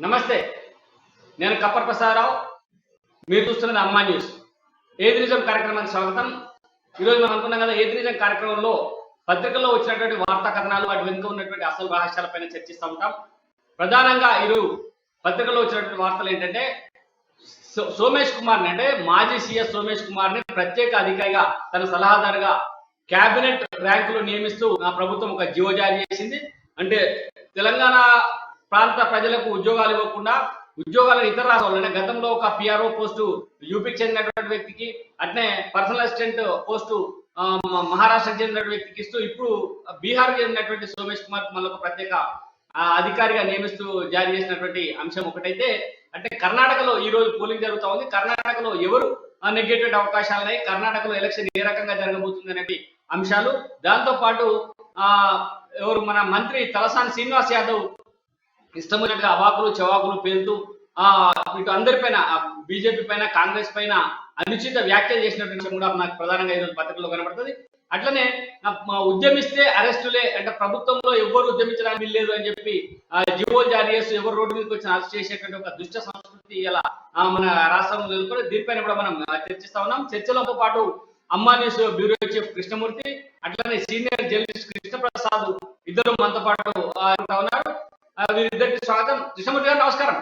నమస్తే, నేను కప్పర్ ప్రసాదరావు. మీరు చూస్తున్నది అమ్మా న్యూస్. ఏది నిజం కార్యక్రమానికి స్వాగతం. ఈరోజు మనం అనుకున్నాం కదా, ఏది నిజం కార్యక్రమంలో పత్రికల్లో వచ్చినటువంటి వార్తా కథనాలు, వాటి వెనుక ఉన్నటువంటి అసలు రహస్యాలపైన చర్చిస్తూ ఉంటాం. ప్రధానంగా ఈరోజు పత్రికల్లో వచ్చినటువంటి వార్తలు ఏంటంటే, సోమేష్ కుమార్ని, అంటే మాజీ సీఎస్ సోమేష్ కుమార్ని ప్రత్యేక అధికారిగా, తన సలహాదారుగా కేబినెట్ ర్యాంకులు నియమిస్తూ నా ప్రభుత్వం ఒక జీవో జారీ చేసింది. అంటే తెలంగాణ ప్రాంత ప్రజలకు ఉద్యోగాలు ఇవ్వకుండా ఉద్యోగాలను ఇతర రాష్ట్రాలు, గతంలో ఒక పిఆర్ఓ పోస్టు యూపీకి చెందినటువంటి వ్యక్తికి, అట్నే పర్సనల్ అసిస్టెంట్ పోస్టు మహారాష్ట్రకు చెందిన వ్యక్తికి ఇస్తూ, ఇప్పుడు బీహార్కి చెందినటువంటి సోమేష్ కుమార్ మళ్ళీ ఒక ప్రత్యేక అధికారిగా నియమిస్తూ జారీ చేసినటువంటి అంశం ఒకటైతే, అంటే కర్ణాటకలో ఈ రోజు పోలింగ్ జరుగుతూ ఉంది. కర్ణాటకలో ఎవరు నెగ్గేటువంటి అవకాశాలు ఉన్నాయి, కర్ణాటకలో ఎలక్షన్ ఏ రకంగా జరగబోతుంది అనేవి అంశాలు. దాంతో పాటు ఎవరు మన మంత్రి తలసాని శ్రీనివాస్ యాదవ్ ఇష్టం వచ్చినట్టుగా అవాకులు చవాకులు పేలుతూ ఇటు అందరిపైన, బీజేపీ పైన, కాంగ్రెస్ పైన అనుచిత వ్యాఖ్యలు చేసినటువంటి కూడా నాకు ప్రధానంగా ఈరోజు పత్రికల్లో కనబడుతుంది. అట్లనే ఉద్యమిస్తే అరెస్టులే, అంటే ప్రభుత్వంలో ఎవరు ఉద్యమించడానికి వీల్లేదు అని చెప్పి జీవోలు జారీ చేస్తూ ఎవరు రోడ్డు మీదకి వచ్చి అరెస్ట్ చేసేటువంటి ఒక దుష్ట సంస్కృతి ఇలా మన రాష్ట్రంలో ఎదుర్కొని, దీనిపైన కూడా మనం చర్చిస్తా ఉన్నాం. చర్చలతో పాటు అమ్మా న్యూస్ బ్యూరో చీఫ్ కృష్ణమూర్తి, అట్లనే సీనియర్ జర్నలిస్ట్ కృష్ణప్రసాద్ ఇద్దరు మనతో పాటు ఉన్నారు. వీరిద్దరికి స్వాగతం. కృష్ణమూర్తి గారు నమస్కారం.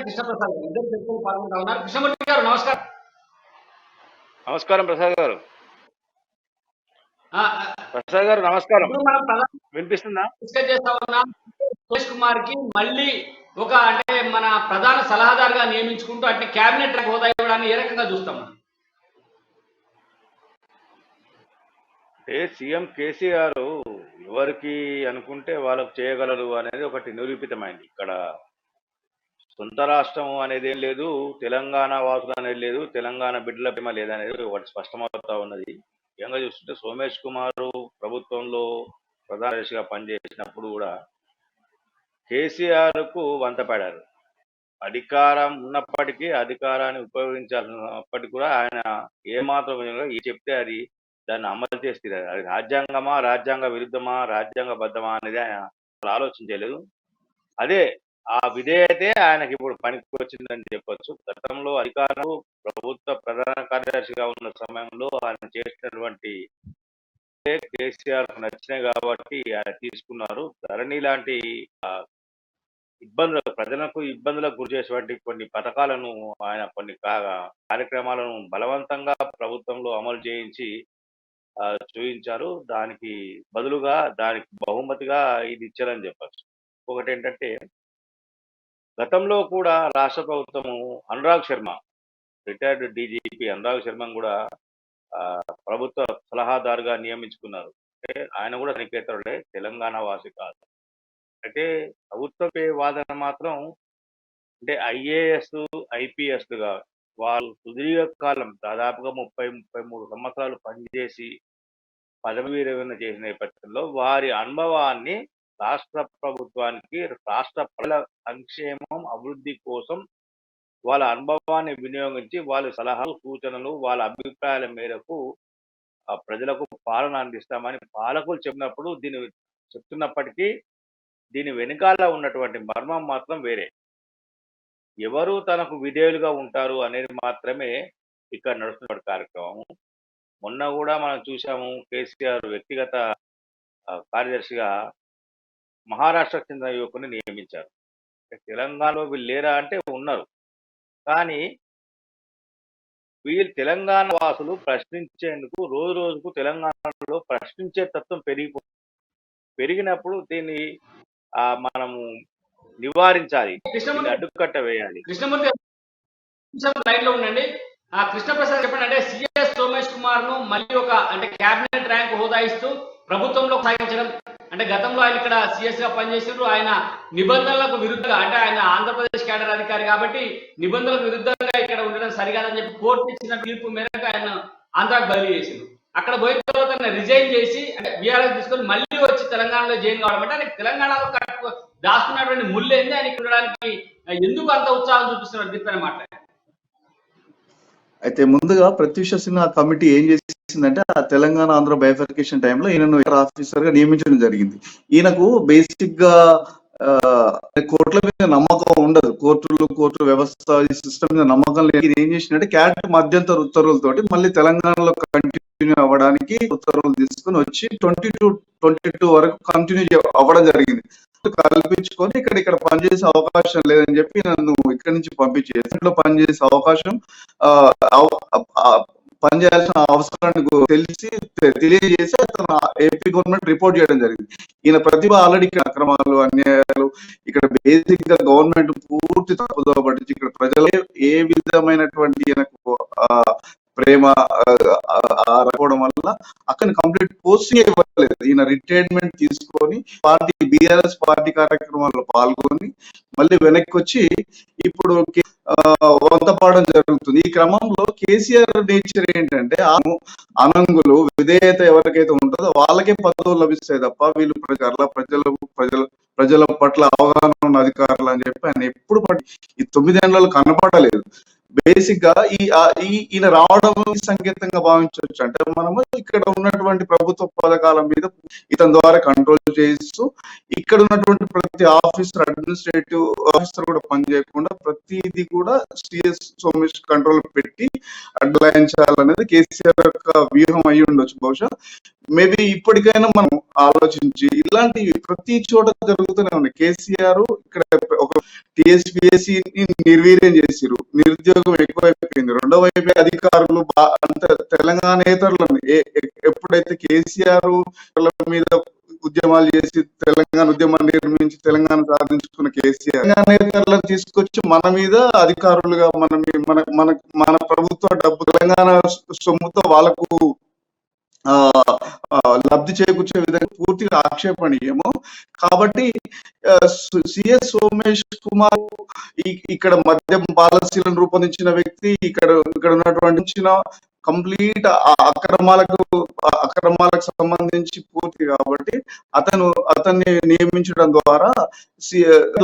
కృష్ణప్రసాద్ ఇద్దరు చర్చలు పాల్గొంటా ఉన్నారు. కృష్ణమూర్తి గారు నమస్కారం. నమస్కారం ప్రసాద్ గారు. ప్రసాద్ గారు నమస్కారం. వినిపిస్తుందా? డిస్కస్ చేస్తా ఉన్నాం. సోమేష్ కుమార్ కి మళ్ళీ ఒక, అంటే మన ప్రధాన సలహాదారుగా నియమించుకుంటూ అంటే కేబినెట్ హోదా ఇవ్వడాన్ని ఏ రకంగా చూస్తాం? సీఎం కేసీఆర్ ఎవరికి అనుకుంటే వాళ్ళకు చేయగలరు అనేది ఒకటి నిరూపితమైంది. ఇక్కడ సొంత రాష్ట్రం అనేది ఏం లేదు, తెలంగాణ వాసులు అనేది లేదు, తెలంగాణ బిడ్డల ప్రేమ లేదనేది ఒకటి స్పష్టమవుతా ఉన్నది. ముఖ్యంగా చూస్తుంటే సోమేష్ కుమార్ ప్రభుత్వంలో ప్రధాన దర్శిగా పనిచేసినప్పుడు కూడా కేసీఆర్ కు వంతపడారు. అధికారం ఉన్నప్పటికీ, అధికారాన్ని ఉపయోగించాల్సినప్పటికీ కూడా ఆయన ఏమాత్రం చెప్తే అది దాన్ని అమలు చేస్తే, అది రాజ్యాంగమా, రాజ్యాంగ విరుద్ధమా, రాజ్యాంగబద్ధమా అనేది ఆయన ఆలోచించలేదు. అదే ఆ విధేయతే ఆయనకి ఇప్పుడు పనికి వచ్చిందని చెప్పొచ్చు. గతంలో అధికారులు ప్రభుత్వ ప్రధాన కార్యదర్శిగా ఉన్న సమయంలో ఆయన చేసినటువంటి కేసీఆర్ నచ్చినాయి కాబట్టి ఆయన తీసుకున్నారు. ధరణి లాంటి ఇబ్బందులు, ప్రజలకు ఇబ్బందులకు గురి చేసేటువంటి కొన్ని పథకాలను, ఆయన కొన్ని కార్యక్రమాలను బలవంతంగా ప్రభుత్వంలో అమలు చేయించి చూపించారు. దానికి బదులుగా, దానికి బహుమతిగా ఇది ఇచ్చారని చెప్పచ్చు. ఒకటి ఏంటంటే, గతంలో కూడా రాష్ట్ర ప్రభుత్వము అనురాగ్ శర్మ, రిటైర్డ్ డీజీపీ అనురాగ్ శర్మను కూడా ప్రభుత్వ సలహాదారుగా నియమించుకున్నారు. అంటే ఆయన కూడా నికేతరుడే, తెలంగాణ వాసి కాదు. అయితే ప్రభుత్వ వాదన మాత్రం, అంటే ఐఏఎస్, ఐపీఎస్గా వాళ్ళు సుదీర్ఘకాలం దాదాపుగా 30-33 సంవత్సరాలు పనిచేసి పదవి విరమణ చేసిన నేపథ్యంలో వారి అనుభవాన్ని రాష్ట్ర ప్రభుత్వానికి, రాష్ట్ర ప్రజల సంక్షేమం, అభివృద్ధి కోసం వాళ్ళ అనుభవాన్ని వినియోగించి వాళ్ళ సలహాలు, సూచనలు, వాళ్ళ అభిప్రాయాల మేరకు ప్రజలకు పాలన అందిస్తామని పాలకులు చెప్పినప్పుడు, చెప్తున్నప్పటికీ దీని వెనుకాల ఉన్నటువంటి మర్మం మాత్రం వేరే. ఎవరు తనకు విధేయులుగా ఉంటారు అనేది మాత్రమే ఇక్కడ నడుస్తున్న కార్యక్రమం. మొన్న కూడా మనం చూసాము, కేసీఆర్ వ్యక్తిగత కార్యదర్శిగా మహారాష్ట్రకు చెందిన యువకుని నియమించారు. తెలంగాణలో వీళ్ళు లేరా అంటే ఉన్నారు, కానీ వీళ్ళు తెలంగాణ వాసులు ప్రశ్నించేందుకు రోజు రోజుకు తెలంగాణలో ప్రశ్నించే తత్వం పెరిగినప్పుడు దీన్ని మనము నివారించాలి, అడ్డుకట్ట వేయాలి. కృష్ణమూర్తి లైన్ లో ఉండండి. కృష్ణప్రసాద్ చెప్పండి, అంటే సీఎస్ సోమేష్ కుమార్ ను మళ్ళీ ఒక, అంటే కేబినెట్ ర్యాంక్ హోదా ఇస్తూ ప్రభుత్వంలో సాగించడం, అంటే గతంలో ఆయన ఇక్కడ సీఎస్ గా పనిచేసినప్పుడు ఆయన నిబంధనలకు విరుద్ధంగా, అంటే ఆయన ఆంధ్రప్రదేశ్ కేడర్ అధికారి కాబట్టి నిబంధనలకు విరుద్ధంగా ఇక్కడ ఉండడం సరికాదని చెప్పి కోర్టు ఇచ్చిన తీర్పు మేరకు ఆయన ఆంధ్రాకు బదిలీ చేసింది. అక్కడ పోయిన తర్వాత రిజైన్ చేసి, అంటే బీఆర్ఎస్ తీసుకొని మళ్ళీ వచ్చి తెలంగాణలో జాయిన్ కావడం, అంటే ఆయన తెలంగాణలో దాచుకున్నటువంటి ముళ్ళు ఏంది, ఆయనకి ఉండడానికి ఎందుకు అంత ఉత్సాహం చూపిస్తున్నారు దీనిపైన మాట్లాడారు. అయితే ముందుగా ప్రత్యూష సిన్హా కమిటీ ఏం చేసిందంటే, ఆ తెలంగాణ ఆంధ్ర బైఫర్కేషన్ టైంలో ఈయనను ఆఫీసర్ గా నియమించడం జరిగింది. ఈయనకు బేసిక్ గా ఆ, కోర్టుల మీద నమ్మకం ఉండదు. కోర్టు వ్యవస్థ ఈ సిస్టమ్ మీద నమ్మకం లేదు. ఇది ఏం చేసినట్టే క్యాట్ మధ్యంతర ఉత్తర్వులతోటి మళ్ళీ తెలంగాణలో కంటిన్యూ అవ్వడానికి ఉత్తర్వులు తీసుకుని వచ్చి 22 వరకు కంటిన్యూ అవ్వడం జరిగింది. కల్పించుకొని ఇక్కడ పనిచేసే అవకాశం లేదని చెప్పి నన్ను ఇక్కడి నుంచి పంపించేసి ఇంట్లో పనిచేసే అవకాశం ఆ, అవ- ఆ, పనిచేయాల్సిన అవసరాన్ని తెలియజేసి అతను ఏపీ గవర్నమెంట్ రిపోర్ట్ చేయడం జరిగింది. ఈయన ప్రతిభ ఆల్రెడీ ఇక్కడ అక్రమాలు అన్యాయాలు ఇక్కడ బేసిక్ గా గవర్నమెంట్ పూర్తి తప్పుదో పట్టించి ఇక్కడ ప్రజలు ఏ విధమైనటువంటి ఈయనకు ఆ ప్రేమ రాకపోవడం వల్ల అక్కడ కంప్లీట్ పోస్టింగ్ ఇవ్వలేదు. ఈయన రిటైర్మెంట్ తీసుకొని బీఆర్ఎస్ పార్టీ కార్యక్రమాల్లో పాల్గొని మళ్ళీ వెనక్కి వచ్చి ఇప్పుడు వంతపాడడం జరుగుతుంది. ఈ క్రమంలో కేసీఆర్ నేచర్ ఏంటంటే అనంగులు విధేయత ఎవరికైతే ఉంటుందో వాళ్ళకే పదవులు లభిస్తాయి తప్ప వీళ్ళు ప్రజల పట్ల అవగాహన ఉన్న అధికారులు అని చెప్పి ఆయన ఎప్పుడు ఈ 9 ఏళ్లలో కనపడలేదు. బేసిక్ గా ఈయన రావడం సంకేతంగా భావించవచ్చు. అంటే మనము ఇక్కడ ఉన్నటువంటి ప్రభుత్వ పథకాల మీద ఇతని ద్వారా కంట్రోల్ చేస్తూ ఇక్కడ ఉన్నటువంటి ప్రతి ఆఫీసర్ అడ్మినిస్ట్రేటివ్ ఆఫీసర్ కూడా పనిచేయకుండా ప్రతిదీ కూడా సిఎస్ సోమేష్ కంట్రోల్ పెట్టి అడ్లాయించాలనేది కేసీఆర్ యొక్క వ్యూహం అయి ఉండొచ్చు. బహుశా మేబీ ఇప్పటికైనా మనం ఆలోచించి ఇలాంటి ప్రతి చోట జరుగుతూనే ఉన్నాయి. కేసీఆర్ ఇక్కడ ఒక టిఎస్పిఎస్సి నిర్వీర్యం చేసిరు, నిరుద్యోగం ఎక్కువైపోయింది. రెండో వైపు అధికారులు అంత తెలంగాణేతరులను ఎప్పుడైతే కేసీఆర్ మీద ఉద్యమాలు చేసి తెలంగాణ ఉద్యమాన్ని నిర్మించి తెలంగాణ సాధించుకున్న కేసీఆర్ తెలంగాణేతరులను తీసుకొచ్చి మన మీద అధికారులుగా మన ప్రభుత్వ డబ్బు తెలంగాణ సొమ్ముతో వాళ్ళకు లబ్ధి చేకూర్చే విధంగా పూర్తిగా ఆక్షేపణీయము. కాబట్టి సిఎస్ సోమేష్ కుమార్ ఇక్కడ మద్యం పాలసీలను రూపొందించిన వ్యక్తి, ఇక్కడ ఉన్నటువంటి కంప్లీట్ అక్రమాలకు సంబంధించి పూర్తి కాబట్టి అతన్ని నియమించడం ద్వారా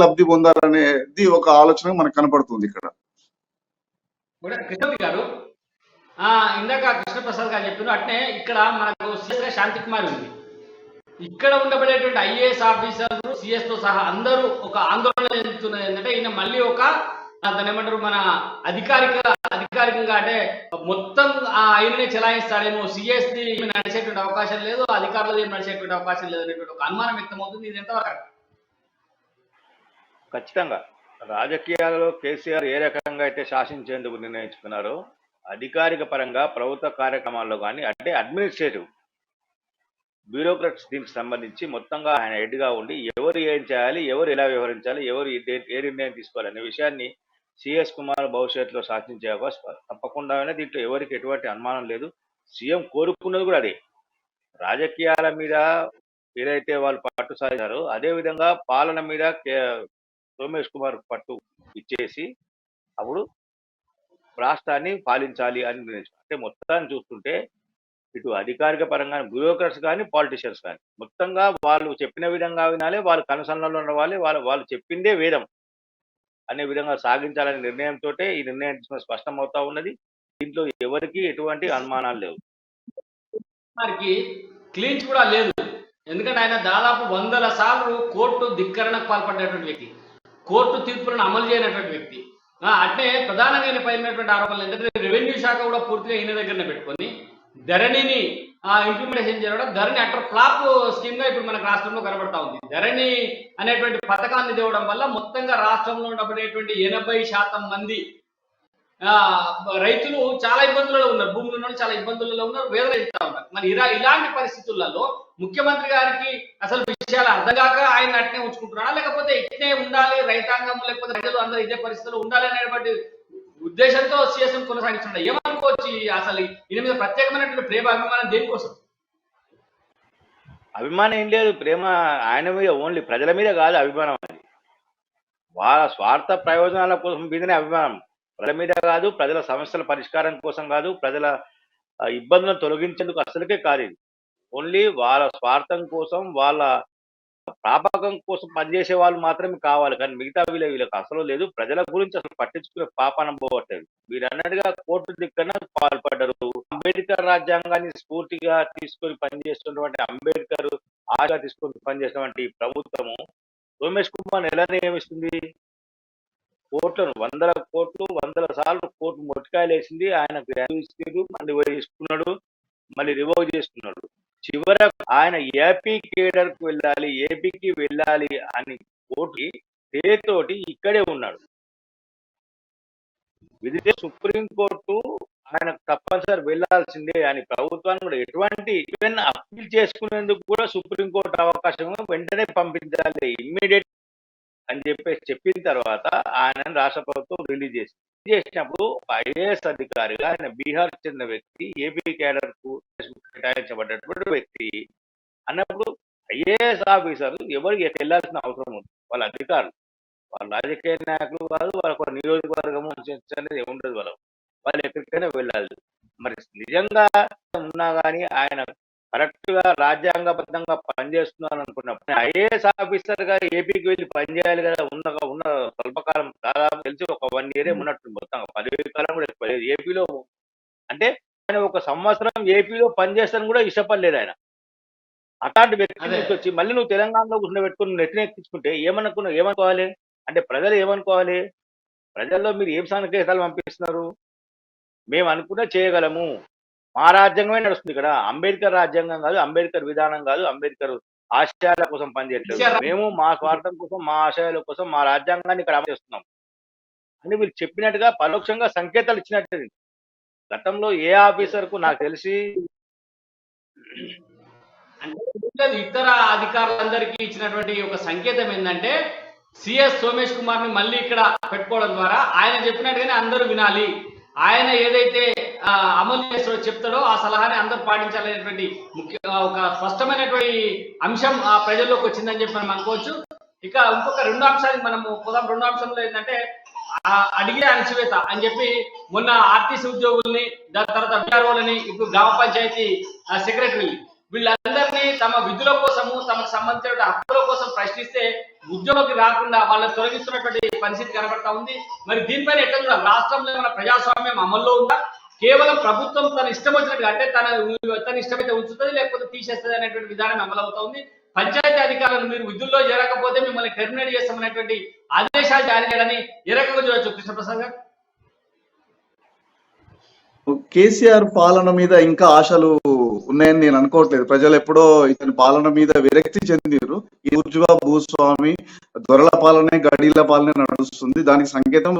లబ్ధి పొందాలనేది ఒక ఆలోచన మనకు కనపడుతుంది ఇక్కడ. కృష్ణమూర్తి గారు ఇందాక కృష్ణప్రసాద్ గారు చెప్తున్నారు అట్నే ఇక్కడ మనకు సిఎస్ గా శాంతి కుమార్ ఉంది. ఇక్కడ ఉండబడేటువంటి ఐఏఎస్ ఆఫీసర్లు సిఎస్ తో సహా అందరూ ఒక ఆందోళన చెందుతున్నది ఏంటంటే ఈయన మళ్ళీ ఒక దాన్ని ఏమంటారు మన అధికారికంగా అంటే మొత్తం ఆయననే చెలాయిస్తాడేమో, సిఎస్ ది నడిచేటువంటి అవకాశం లేదు, అధికారులది నడిచేటువంటి అవకాశం లేదు అనేటువంటి ఒక అనుమానం వ్యక్తమవుతుంది. ఇది ఎంతవరకు? ఖచ్చితంగా రాజకీయాలలో కేసీఆర్ ఏ రకంగా అయితే శాసించేందుకు నిర్ణయించుకున్నారో అధికారిక పరంగా ప్రభుత్వ కార్యక్రమాల్లో కానీ అంటే అడ్మినిస్ట్రేటివ్ బ్యూరోక్రాట్స్ దీనికి సంబంధించి మొత్తంగా ఆయన హెడ్గా ఉండి ఎవరు ఏం చేయాలి, ఎవరు ఎలా వ్యవహరించాలి, ఎవరు ఏ నిర్ణయం తీసుకోవాలి అనే విషయాన్ని సిఎస్ కుమార్ భవిష్యత్తులో శాసించే అవకాశం తప్పకుండానే. దీంట్లో ఎవరికి ఎటువంటి అనుమానం లేదు. సీఎం కోరుకున్నది కూడా అదే. రాజకీయాల మీద ఏదైతే వాళ్ళు పట్టు సాధించారో అదేవిధంగా పాలన మీద సోమేష్ కుమార్ పట్టు ఇచ్చేసి అప్పుడు రాష్ట్రాన్ని పాలించాలి అని నిర్ణయించారు. అంటే మొత్తాన్ని చూస్తుంటే ఇటు అధికారిక పరంగా బ్యూరోక్రాట్స్ కానీ పాలిటిషియన్స్ కానీ మొత్తంగా వాళ్ళు చెప్పిన విధంగా వినాలి, వాళ్ళు కనుసన్నలో ఉండవాలి, వాళ్ళు చెప్పిందే వేదం అనే విధంగా సాగించాలనే నిర్ణయంతో ఈ నిర్ణయం స్పష్టం అవుతా ఉన్నది. దీంట్లో ఎవరికి ఎటువంటి అనుమానాలు లేవు. వారికి క్లీన్స్ కూడా లేదు. ఎందుకంటే ఆయన దాదాపు 100 సార్లు కోర్టు ధిక్కరణకు పాల్పడినటువంటి వ్యక్తి, కోర్టు తీర్పులను అమలు చేయనటువంటి వ్యక్తి. అంటే ప్రధానంగా ఆయన పైనటువంటి ఆరోపణలు ఏంటంటే రెవెన్యూ శాఖ కూడా పూర్తిగా ఈయన దగ్గరనే పెట్టుకొని ధరణిని ఇంప్లిమెంటేషన్ చేయడం, ధరణి అటర్ ఫ్లాప్ స్కీమ్ గా ఇప్పుడు మనకు రాష్ట్రంలో కనబడతా ఉంది. ధరణి అనేటువంటి పథకాన్ని తేవడం వల్ల మొత్తంగా రాష్ట్రంలో ఉండబడేటువంటి 80% మంది రైతులు చాలా ఇబ్బందులలో ఉన్నారు, భూములు ఉన్న చాలా ఇబ్బందులలో ఉన్నారు, వేదన ఇస్తా ఉన్నారు. మరి ఇలాంటి పరిస్థితులలో ముఖ్యమంత్రి గారికి అసలు విషయాలు అర్థం కాక ఆయన అట్నే ఉంచుకుంటున్నాడా, లేకపోతే ఇట్నే ఉండాలి రైతాంగం లేకపోతే రైతులు అందరూ ఇదే పరిస్థితుల్లో ఉండాలి అనేటువంటి ఉద్దేశంతో సిఎస్ఎం కొనసాగిస్తున్నాడు? ఏమనుకోవచ్చు అసలు ఈయన మీద ప్రత్యేకమైనటువంటి ప్రేమ అభిమానం దేనికోసం? అభిమానం ఏం లేదు, ప్రేమ ఆయన మీద ఓన్లీ ప్రజల మీద కాదు అభిమానం. అది వాళ్ళ స్వార్థ ప్రయోజనాల కోసం మీదనే అభిమానం, ప్రజల మీద కాదు, ప్రజల సమస్యల పరిష్కారం కోసం కాదు, ప్రజల ఇబ్బందులను తొలగించేందుకు అసలుకే కాదు. ఇది ఓన్లీ వాళ్ళ స్వార్థం కోసం, వాళ్ళ ప్రాపకం కోసం పనిచేసే వాళ్ళు మాత్రమే కావాలి, కానీ మిగతా వీళ్ళకి అసలు లేదు. ప్రజల గురించి అసలు పట్టించుకునే పాపానం పోవట్లేదు. మీరు అన్నట్టుగా కోర్టు దిక్కన పాల్పడ్డారు. అంబేద్కర్ రాజ్యాంగాన్ని స్ఫూర్తిగా తీసుకొని పనిచేస్తున్నటువంటి అంబేద్కర్ ఆశగా తీసుకొని పనిచేసినటువంటి ప్రభుత్వము సోమేష్ కుమార్ ఎలా నియమిస్తుంది? కోట్లను, 100 కోట్లు, 100 సార్లు కోర్టు మొట్టికాయలు వేసింది. ఆయనకు ఇస్తారు, మళ్ళీ వేసుకున్నాడు, మళ్ళీ రివోక్ చేసుకున్నాడు. చివరకు ఆయన ఏపీ కేడర్కు వెళ్ళాలి, ఏపీకి వెళ్ళాలి అని కోర్టు తోటి ఇక్కడే ఉన్నాడు. విధితే సుప్రీంకోర్టు ఆయనకు తప్పనిసరి వెళ్లాల్సిందే అని ప్రభుత్వాన్ని కూడా ఈవెన్ అప్పీల్ చేసుకునేందుకు కూడా సుప్రీంకోర్టు అవకాశం వెంటనే పంపించాలి ఇమ్మీడియట్ అని చెప్పిన తర్వాత ఆయన రాష్ట్ర ప్రభుత్వం రిలీజ్ చేసినప్పుడు ఐఏఎస్ అధికారిగా ఆయన బీహార్ చెందిన వ్యక్తి, ఏపీ కేడర్ కు కేటాయించబడ్డటువంటి వ్యక్తి అన్నప్పుడు ఐఏఎస్ ఆఫీసర్ ఎవరికి వెళ్లాల్సిన అవసరం ఉంది? వాళ్ళ అధికారులు, వాళ్ళ రాజకీయ నాయకులు కాదు, వాళ్ళకు నియోజకవర్గం అనేది ఉండదు. వాళ్ళు ఎక్కడికైనా వెళ్ళాలి. మరి నిజంగా ఉన్నా కానీ ఆయన కరెక్ట్ గా రాజ్యాంగబద్ధంగా పనిచేస్తున్నారు అనుకున్నప్పుడు ఐఏఎస్ ఆఫీసర్ గా ఏపీకి వెళ్ళి పనిచేయాలి కదా. ఉన్న స్వల్పకాలం, దాదాపు తెలిసి ఒక 1 year ఉన్నట్టు, మొత్తం 10 కాలం కూడా ఎక్కువ లేదు ఏపీలో. అంటే ఆయన 1 సంవత్సరం ఏపీలో పనిచేస్తాను కూడా ఇష్టపడలేదు ఆయన. అట్లాంటి వ్యక్తి వచ్చి మళ్ళీ నువ్వు తెలంగాణలో కూర్చొని పెట్టుకుని నెత్తినెక్కించుకుంటే ఏమనుకోవాలి? అంటే ప్రజలు ఏమనుకోవాలి? ప్రజల్లో మీరు ఏం సంకేతాలు పంపిస్తున్నారు? మేము అనుకున్నా చేయగలము, మా రాజ్యాంగమే నడుస్తుంది ఇక్కడ, అంబేద్కర్ రాజ్యాంగం కాదు, అంబేద్కర్ విధానం కాదు, అంబేద్కర్ ఆశయాల కోసం పనిచేయట్లేదు, మేము మా స్వార్థం కోసం, మా ఆశయాల కోసం మా రాజ్యాంగాన్ని ఇక్కడ అమలు చేస్తున్నాం అని మీరు చెప్పినట్టుగా పరోక్షంగా సంకేతాలు ఇచ్చినట్టు. గతంలో ఏ ఆఫీసర్ కు నాకు తెలిసి అంటే ఇతర అధికారులందరికీ ఇచ్చినటువంటి ఒక సంకేతం ఏంటంటే సిఎస్ సోమేష్ కుమార్ ని మళ్ళీ ఇక్కడ పెట్టుకోవడం ద్వారా ఆయన చెప్పినట్టుగానే అందరూ వినాలి, ఆయన ఏదైతే అమలు చేస్తాడో చెప్తాడో ఆ సలహాని అందరూ పాటించాలనేటువంటి ఒక స్పష్టమైనటువంటి అంశం ఆ ప్రజల్లోకి వచ్చిందని చెప్పి మనం అనుకోవచ్చు. ఇక ఇంకొక 2 అంశానికి మనము పోదాం. 2వ అంశంలో ఏంటంటే అడిగే అణచివేత అని చెప్పి మొన్న ఆర్టీసీ ఉద్యోగుల్ని, దాని తర్వాత విఆర్ఓలని, ఇప్పుడు గ్రామ పంచాయతీ సెక్రటరీని, వీళ్ళందరినీ తమ విధుల కోసము, తమకు సంబంధించిన హక్కుల కోసం ప్రశ్నిస్తే ఉద్యోగంలోకి రాకుండా వాళ్ళని తొలగిస్తున్నటువంటి పరిస్థితి కనబడతా ఉంది. మరి దీనిపైన ఎట్లా చూడాలి? రాష్ట్రంలో మన ప్రజాస్వామ్యం అమల్లో ఉందా? కేవలం ప్రభుత్వం తన ఇష్టం వచ్చినట్టు, అంటే తన ఇష్టమైతే ఉంచుతుంది, లేకపోతే తీసేస్తుంది అనేటువంటి విధానం అమలవుతా ఉంది. పంచాయతీ అధికారులను మీరు విధుల్లో చేరకపోతే మిమ్మల్ని టెర్మినేట్ చేస్తామనేటువంటి ఆదేశాలు జారీ చేయాలని ఏ రకంగా చూడొచ్చు కృష్ణప్రసాద్ గారు? కేసీఆర్ పాలన మీద ఇంకా ఆశలు ఉన్నాయని నేను అనుకోవట్లేదు. ప్రజలు ఎప్పుడో ఇతని పాలన మీద విరక్తి చెందిరు. ఈ బూర్జువా భూస్వామి దొరల పాలనే, గడీల పాలనే నడుస్తుంది. దానికి సంకేతం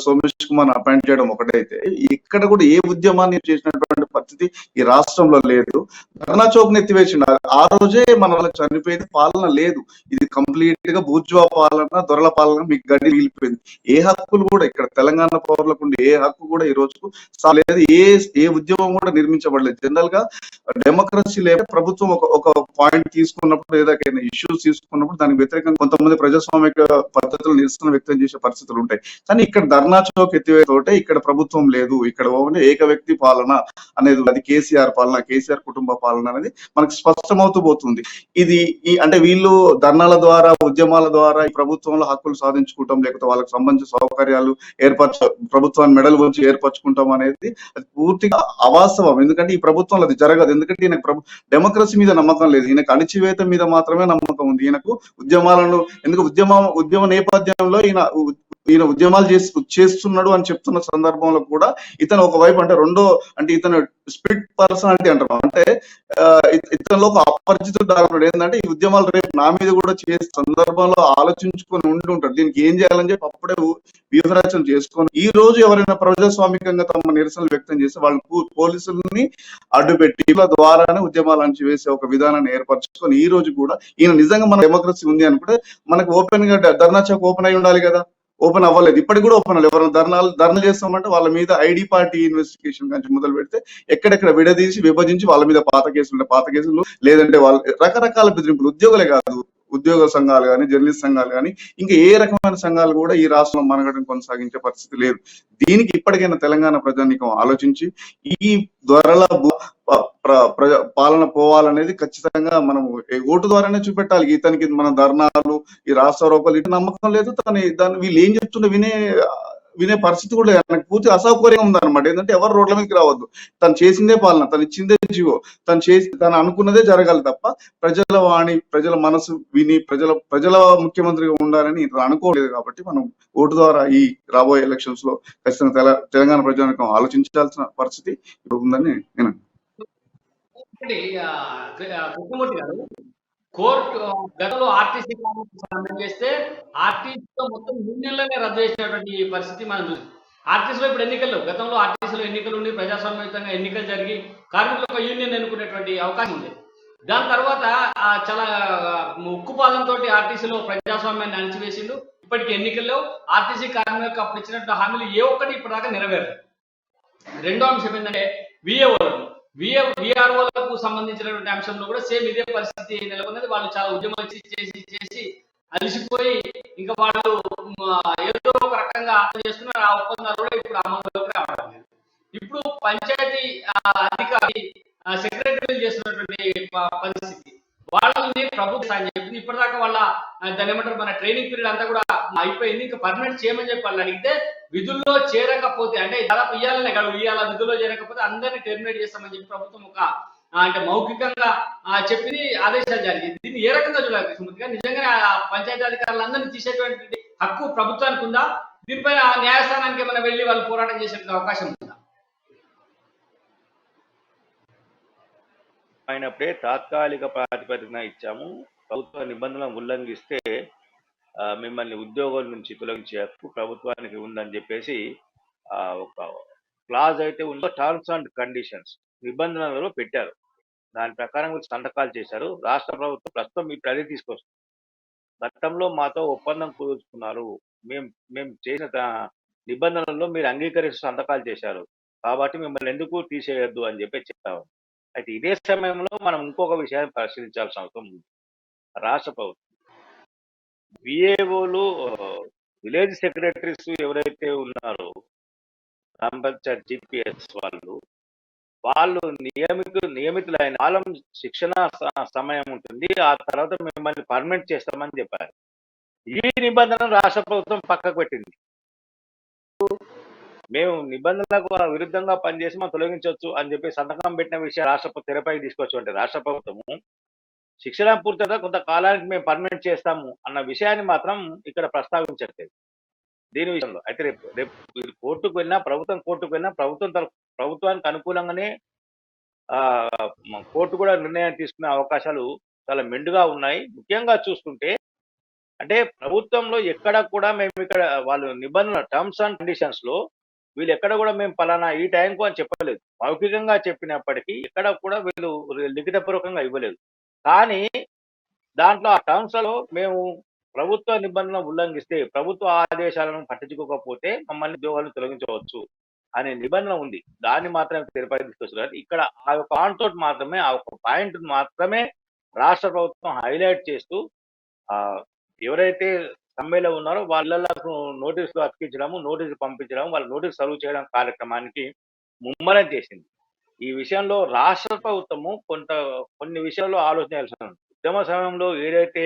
సోమేష్ కుమార్ అపాయింట్ చేయడం ఒకటైతే, ఇక్కడ కూడా ఏ ఉద్యమాన్ని చేసినటువంటి పరిస్థితి ఈ రాష్ట్రంలో లేదు. ధర్నా చౌక్ ఎత్తివేసిండు. ఆ రోజే మన వాళ్ళకి చనిపోయింది. పాలన లేదు. ఇది కంప్లీట్ గా బూర్జువా పాలన, దొరల పాలన మీకు గడ్డి మిగిలిపోయింది. ఏ హక్కులు కూడా ఇక్కడ తెలంగాణ పౌరులకు ఉండే ఏ హక్కు కూడా ఈ రోజుకు లేదు. ఏ ఉద్యమం కూడా నిర్మించబడలేదు. జనరల్ గా డెమోక్రసీ లేదా ప్రభుత్వం ఒక పాయింట్ తీసుకున్నప్పుడు, ఏదైనా ఇష్యూస్ తీసుకున్నప్పుడు దానికి వ్యతిరేకంగా కొంతమంది ప్రజాస్వామిక పద్ధతులు నిరసన వ్యక్తం చేసే పరిస్థితులు ఉంటాయి. కానీ ఇక్కడ ధర్నా చౌక్ ఎత్తివేతోటే ఇక్కడ ప్రభుత్వం లేదు. ఇక్కడ ఏక వ్యక్తి పాలన అనేది, అది కేసీఆర్ పాలన, కేసీఆర్ కుటుంబ పాలన అనేది మనకు స్పష్టమవుతూ పోతుంది. ఇది అంటే వీళ్ళు ధర్నాల ద్వారా, ఉద్యమాల ద్వారా ఈ ప్రభుత్వంలో హక్కులు సాధించుకుంటాం, లేకపోతే వాళ్ళకి సంబంధించిన సౌకర్యాలు ప్రభుత్వాన్ని మెడలు వంచి ఏర్పరచుకుంటాం అనేది అది పూర్తిగా అవాస్తవం. ఎందుకంటే ఈ ప్రభుత్వంలో అది జరగదు. ఎందుకంటే ఈయనకు డెమోక్రసీ మీద నమ్మకం లేదు. ఈయనకు అణచివేత మీద మాత్రమే నమ్మకం ఉంది. ఈయనకు ఉద్యమాలను, ఎందుకు ఉద్యమ నేపథ్యంలో ఈయన ఉద్యమాలు చేస్తున్నాడు అని చెప్తున్న సందర్భంలో కూడా ఇతను ఒకవైపు, అంటే ఇతను స్పిరిట్ పర్సనాలిటీ అంటారు. అంటే ఇతనిలో ఒక అపరిచితుడు డాక్టర్ ఏంటంటే ఈ ఉద్యమాలు రేపు నా మీద కూడా చేసే సందర్భంలో ఆలోచించుకొని ఉండి ఉంటాడు. దీనికి ఏం చేయాలని చెప్పి అప్పుడే వ్యూహరచన చేసుకొని, ఈ రోజు ఎవరైనా ప్రజాస్వామికంగా తమ నిరసనలు వ్యక్తం చేస్తే వాళ్ళు పోలీసుల్ని అడ్డుపెట్టి ద్వారానే ఉద్యమాలు అణచివేసే ఒక విధానాన్ని ఏర్పరచుకొని, ఈ రోజు కూడా ఈయన నిజంగా మన డెమోక్రసీ ఉంది అనుకుంటే మనకు ఓపెన్ గా ధర్నా చౌక్ ఓపెన్ అయి ఉండాలి కదా. ఓపెన్ అవ్వలేదు. ఇప్పటికి కూడా ఓపెన్ అవ్వలేదు. ఎవరైనా ధర్నా చేస్తామంటే వాళ్ళ మీద ఐడి పార్టీ ఇన్వెస్టిగేషన్ నుంచి మొదలు పెడితే ఎక్కడెక్కడ విభజించి వాళ్ళ మీద పాత కేసులు, లేదంటే వాళ్ళ రకరకాల బెదిరింపులు. ఉద్యోగులే కాదు, ఉద్యోగ సంఘాలు కానీ, జర్నలిస్ట్ సంఘాలు కానీ, ఇంకా ఏ రకమైన సంఘాలు కూడా ఈ రాష్ట్రంలో మనగడని కొనసాగించే పరిస్థితి లేదు. దీనికి ఇప్పటికైనా తెలంగాణ ప్రజానీకం ఆలోచించి ఈ ధరల పాలన పోవాలనేది ఖచ్చితంగా మనం ఓటు ద్వారానే చూపెట్టాలి. ఇతనికి మన ధర్నాలు, ఈ రాష్ట్ర రూపాయలు ఇటు నమ్మకం లేదు. దాన్ని వీళ్ళు ఏం చెప్తున్నా వినే వినే పరిస్థితి కూడా లేదు. నాకు పూర్తి అసౌకర్యం ఉందన్నమాట. ఏంటంటే ఎవరు రోడ్ల మీదకి రావద్దు, తను చేసిందే పాలన, తను ఇచ్చిందే జీవో, తను అనుకున్నదే జరగాలి తప్ప ప్రజల వాణి, ప్రజల మనసు విని ప్రజల ముఖ్యమంత్రిగా ఉండాలని ఇతను అనుకోలేదు. కాబట్టి మనం ఓటు ద్వారా ఈ రాబోయే ఎలక్షన్స్ లో ఖచ్చితంగా తెలంగాణ ప్రజానికం ఆలోచించాల్సిన పరిస్థితి ఇప్పుడు ఉందని నేను ఒకటి కృష్ణమూర్తి గారు, కోర్టు గతంలో ఆర్టీసీ సమ్మె చేస్తే ఆర్టీసీలో మొత్తం యూనియన్లనే రద్దు చేసినటువంటి పరిస్థితి మనం చూసాం. ఆర్టీసీలో ఇప్పుడు ఎన్నికలు లేవు. గతంలో ఆర్టీసీలో ఎన్నికలు ఉండి ప్రజాస్వామ్యయుతంగా ఎన్నికలు జరిగి కార్మికులు ఒక యూనియన్ ఎన్నుకునేటువంటి అవకాశం ఉంది. దాని తర్వాత చాలా ఉక్కుపాదంతో ఆర్టీసీలో ప్రజాస్వామ్యాన్ని అణిచివేసిండు. ఇప్పటికి ఎన్నికల్లో ఆర్టీసీ కార్మికులకు అప్పుడు ఇచ్చినట్టు హామీలు ఏ ఒక్కటి ఇప్పటిదాకా నెరవేరదు. రెండో అంశం ఏంటంటే విఆర్ఓలకు సంబంధించినటువంటి అంశంలో కూడా సేమ్ ఇదే పరిస్థితి నెలకొన్నది. వాళ్ళు చాలా ఉద్యమం చేసి అలసిపోయి ఇంకా వాళ్ళు ఏదో ఒక రకంగా చేస్తున్నారు. ఆ ఒప్పందాలు కూడా ఇప్పుడు అమల్లోకి రావడం లేదు. ఇప్పుడు పంచాయతీ అధికారి సెక్రటరీలు చేస్తున్నటువంటి పరిస్థితి, వాళ్ళని ప్రభుత్వం అని చెప్పింది. ఇప్పటిదాకా వాళ్ళ దాని ఏమంటారు, మన ట్రైనింగ్ పీరియడ్ అంతా కూడా అయిపోయింది. ఇంకా పర్మనెంట్ చేయమని చెప్పి వాళ్ళు అడిగితే విధుల్లో చేరకపోతే, అంటే దాదాపు ఇయ్యాలనే గడువు, ఇయ్యాల విధుల్లో చేరకపోతే అందరినీ టెర్మినేట్ చేస్తామని చెప్పి ప్రభుత్వం ఒక అంటే మౌఖికంగా చెప్పింది, ఆదేశాలు జారీ చేసింది. దీన్ని ఏ రకంగా చూడాలి కృష్ణమూర్తిగా? నిజంగానే ఆ పంచాయతీ అధికారులందరినీ తీసేటువంటి హక్కు ప్రభుత్వానికి ఉందా? దీనిపైన న్యాయస్థానానికి ఏమైనా వెళ్ళి వాళ్ళు పోరాటం చేసే అవకాశం ఉందా? అయినప్పుడే తాత్కాలిక ప్రాతిపదికన ఇచ్చాము. ప్రభుత్వ నిబంధనలను ఉల్లంఘిస్తే మిమ్మల్ని ఉద్యోగాల నుంచి తొలగించే హక్కు ప్రభుత్వానికి ఉందని చెప్పేసి ఒక క్లాజ్ అయితే ఉందో, టర్మ్స్ అండ్ కండిషన్స్ నిబంధనలలో పెట్టారు. దాని ప్రకారం సంతకాలు చేశారు. రాష్ట్ర ప్రభుత్వం ప్రస్తుతం ఇప్పుడు అదే తీసుకొస్తుంది. గతంలో మాతో ఒప్పందం కుదుర్చుకున్నారు, మేము చేసిన నిబంధనల్లో మీరు అంగీకరిస్తూ సంతకాలు చేశారు, కాబట్టి మిమ్మల్ని ఎందుకు తీసేయొద్దు అని చెప్పి చెప్తాము. అయితే ఇదే సమయంలో మనం ఇంకొక విషయాన్ని పరిశీలించాల్సిన అవసరం ఉంది. రాష్ట్ర ప్రభుత్వం విఏఓలు, విలేజ్ సెక్రటరీస్ ఎవరైతే ఉన్నారో, గ్రామ పంచాయత్ జిపిఎస్ వాళ్ళు నియమితులైన కాలం శిక్షణ సమయం ఉంటుంది. ఆ తర్వాత మిమ్మల్ని పర్మనెంట్ చేస్తామని చెప్పారు. ఈ నిబంధన రాష్ట్ర ప్రభుత్వం పక్కకు పెట్టింది. మేము నిబంధనలకు విరుద్ధంగా పనిచేసి మనం తొలగించవచ్చు అని చెప్పి సంతకం పెట్టిన విషయం రాష్ట్ర తెరపైకి తీసుకొచ్చు. అంటే రాష్ట్ర ప్రభుత్వము శిక్షణ పూర్తిగా కొంతకాలానికి మేము పర్మనెంట్ చేస్తాము అన్న విషయాన్ని మాత్రం ఇక్కడ ప్రస్తావించట్లేదు దీని విషయంలో. అయితే రేపు కోర్టుకు వెళ్ళినా, కోర్టుకు వెళ్ళినా ప్రభుత్వానికి అనుకూలంగానే కోర్టు కూడా నిర్ణయం తీసుకునే అవకాశాలు చాలా మెండుగా ఉన్నాయి. ముఖ్యంగా చూసుకుంటే అంటే ప్రభుత్వంలో ఎక్కడ కూడా మేము ఇక్కడ వాళ్ళు నిబంధన టర్మ్స్ అండ్ కండిషన్స్ లో వీళ్ళు ఎక్కడ కూడా మేము పలానా ఈ టైంకు అని చెప్పలేదు. మౌఖికంగా చెప్పినప్పటికీ ఎక్కడ కూడా వీళ్ళు లిఖితపూర్వకంగా ఇవ్వలేదు. కానీ దాంట్లో ఆ టర్మ్స్ లో మేము ప్రభుత్వ నిబంధన ఉల్లంఘిస్తే, ప్రభుత్వ ఆదేశాలను పట్టించుకోకపోతే మమ్మల్ని ఉద్యోగాలను తొలగించవచ్చు అనే నిబంధన ఉంది. దాన్ని మాత్రమే తెరపైకి తీసుకొస్తున్నారు. ఇక్కడ ఆ యొక్క పాయింట్ మాత్రమే, ఆ ఒక పాయింట్ మాత్రమే రాష్ట్ర ప్రభుత్వం హైలైట్ చేస్తూ ఎవరైతే సమ్మెలో ఉన్నారో వాళ్ళకు నోటీసులు అతికించడము, నోటీసులు పంపించడం, వాళ్ళ నోటీసు సర్వ్ చేయడం కార్యక్రమానికి ముమ్మరం చేసింది. ఈ విషయంలో రాష్ట్ర ప్రభుత్వము కొన్ని విషయాల్లో ఆలోచించాల్సి ఉంది. ఉద్యమ సమయంలో ఏదైతే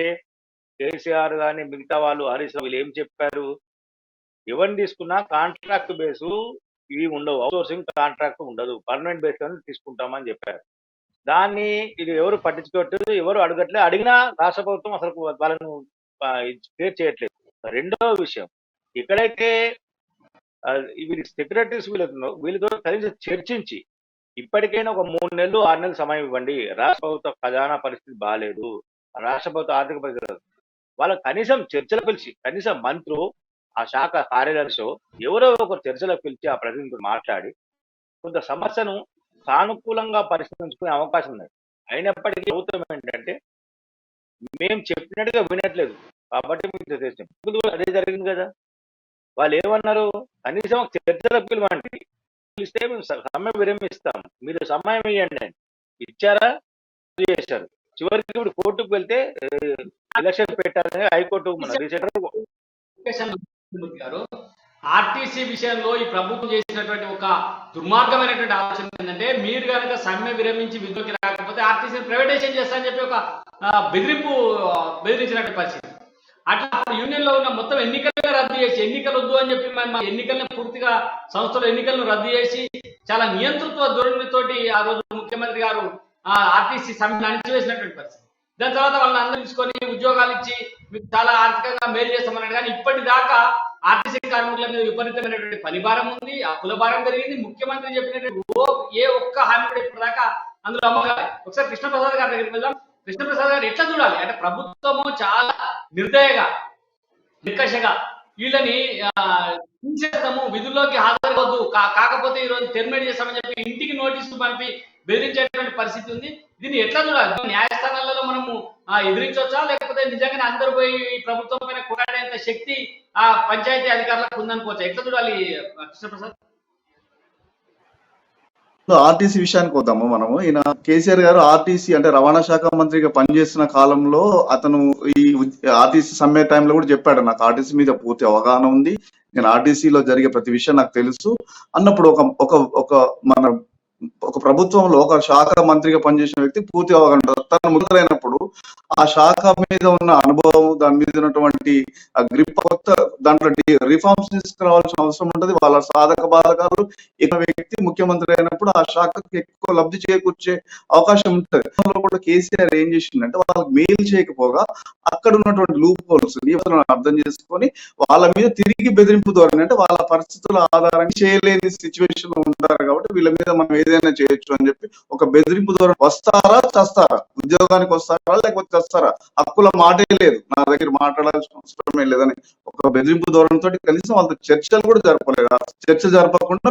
కేసీఆర్ కానీ మిగతా వాళ్ళు హరీష్ వీళ్ళు ఏం చెప్పారు, ఎవరిని తీసుకున్నా కాంట్రాక్ట్ బేసు ఇవి ఉండవు, అవుట్సోర్సింగ్ కాంట్రాక్ట్ ఉండదు, పర్మనెంట్ బేస్ అని తీసుకుంటామని చెప్పారు. దాన్ని ఇది ఎవరు పట్టించుకోవట్లేదు, ఎవరు అడగట్లేదు. అడిగినా రాష్ట్ర ప్రభుత్వం అసలు వాళ్ళను క్లియర్ చేయట్లేదు. రెండవ విషయం, ఎక్కడైతే వీరి సెక్రటరీస్ వీళ్ళతో కలిసి చర్చించి ఇప్పటికైనా ఒక 3 నెలలు 6 నెలలు సమయం ఇవ్వండి, రాష్ట్ర ప్రభుత్వ ఖజానా పరిస్థితి బాగాలేదు, రాష్ట్ర ప్రభుత్వ ఆర్థిక పరిస్థితి, వాళ్ళకి కనీసం చర్చలు పిలిచి, కనీసం మంత్రులు ఆ శాఖ కార్యదర్శి ఎవరో ఒక చర్చలకు పిలిచి ఆ ప్రతినిధులు మాట్లాడి కొంత సమస్యను సానుకూలంగా పరిష్కరించుకునే అవకాశం ఉంది. అయినప్పటికీ ప్రభుత్వం ఏంటంటే మేము చెప్పినట్టుగా వినట్లేదు, కాబట్టి మీకు అదే జరిగింది కదా. వాళ్ళు ఏమన్నారు, కనీసం చర్చలకు పిలవండి, పిలిస్తే మేము సమ్మె విరమిస్తాం, మీరు సమయం ఇవ్వండి అని ఇచ్చారా, చేశారు. చివరికి ఇప్పుడు కోర్టుకు వెళ్తే ఎలక్షన్ పెట్టాలని హైకోర్టు గారు ఆర్టీసీ విషయంలో ఈ ప్రభుత్వం చేసినటువంటి ఒక దుర్మార్గమైనటువంటి ఆలోచన ఏంటంటే, మీరు కనుక సమ్మె విరమించి విధులకి రాకపోతే ఆర్టీసీని ప్రైవేటైజేషన్ చేస్తారని చెప్పి ఒక బెదిరించినటువంటి పరిస్థితి. అట్లా యూనియన్ లో ఉన్న మొత్తం ఎన్నికలే రద్దు చేసి ఎన్నికలు వద్దు అని చెప్పి మన ఎన్నికలను పూర్తిగా సంస్థల ఎన్నికలను రద్దు చేసి చాలా నియంతృత్వ ధోరణితోటి ఆ రోజు ముఖ్యమంత్రి గారు ఆర్టీసీ సమ్మెను అణిచివేసినటువంటి పరిస్థితి. దాని తర్వాత వాళ్ళని అందరూ తీసుకొని ఉద్యోగాలు ఇచ్చి మీకు చాలా ఆర్థికంగా మేలు చేస్తామన్నాడు. కానీ ఇప్పటిదాకా ఆర్టీసీ కార్మికుల మీద విపరీతమైనటువంటి పనిభారం ఉంది, అప్పుల భారం జరిగింది. ముఖ్యమంత్రి చెప్పినటువంటి ఏ ఒక్క హామీ కూడా ఇప్పటిదాకా అందులో అమ్మగారు. ఒకసారి కృష్ణప్రసాద్ గారి దగ్గరికి వెళ్దాం. కృష్ణప్రసాద్ గారు ఎట్లా చూడాలి అంటే ప్రభుత్వము చాలా నిర్దయగా నిర్కషగా వీళ్ళని తీసేస్తాము, విధుల్లోకి హాజరవద్దు, కాకపోతే ఈ రోజు టెర్మినేట్ చేస్తామని చెప్పి ఇంటికి నోటీసులు పంపి బెదిరించేటువంటి పరిస్థితి ఉంది. దీన్ని ఎట్లా చూడాలి? న్యాయస్థానాలలో మనము ఎదిరించవచ్చా, లేకపోతే నిజంగానే అందరూ పోయి ఈ ప్రభుత్వం పైన కొట్లాడేంత శక్తి ఆ పంచాయతీ అధికారులకు ఉందనుకోవచ్చా? ఎట్లా చూడాలి కృష్ణప్రసాద్? ఆర్టీసీ విషయానికి వద్దాము మనము. ఈయన కేసీఆర్ గారు ఆర్టీసీ అంటే రవాణా శాఖ మంత్రిగా పనిచేస్తున్న కాలంలో అతను ఈ ఆర్టీసీ సమ్మె టైంలో కూడా చెప్పాడు, నాకు ఆర్టీసీ మీద పూర్తి అవగాహన ఉంది, నేను ఆర్టీసీలో జరిగే ప్రతి విషయం నాకు తెలుసు అన్నప్పుడు ఒక ప్రభుత్వంలో ఒక శాఖ మంత్రిగా పనిచేసిన వ్యక్తి పూర్తి అవగాహన తను ముద్రైనప్పుడు ఆ శాఖ మీద ఉన్న అనుభవం, దాని మీద ఉన్నటువంటి గ్రిప్, కొత్త దాంట్లో రిఫార్మ్స్ తీసుకురావాల్సిన అవసరం ఉంటుంది. వాళ్ళ సాధక బాధకాలు వ్యక్తి ముఖ్యమంత్రి అయినప్పుడు ఆ శాఖకు ఎక్కువ లబ్ధి చేకూర్చే అవకాశం ఉంటుంది. కూడా కేసీఆర్ ఏం చేసిందంటే వాళ్ళకి మెయిల్ చేయకపోగా అక్కడ ఉన్నటువంటి లూప్ హోల్స్ అర్థం చేసుకొని వాళ్ళ మీద తిరిగి బెదిరింపు ద్వారా అంటే వాళ్ళ పరిస్థితుల ఆధారంగా చేయలేని సిచ్యువేషన్ లో ఉంటారు కాబట్టి వీళ్ళ మీద మనం ఏదైనా చేయొచ్చు అని చెప్పి ఒక బెదిరింపు ద్వారా వస్తారా చస్తారా, ఉద్యోగానికి వస్తారా లేకపోతే చస్తారా, హక్కుల మాటే లేదు, నా దగ్గర మాట్లాడాల్సిన అవసరమే లేదని ఒక బెదిరింపు ధోరణితో కనీసం వాళ్ళతో చర్చలు కూడా జరపలేదు. చర్చ జరపకుండా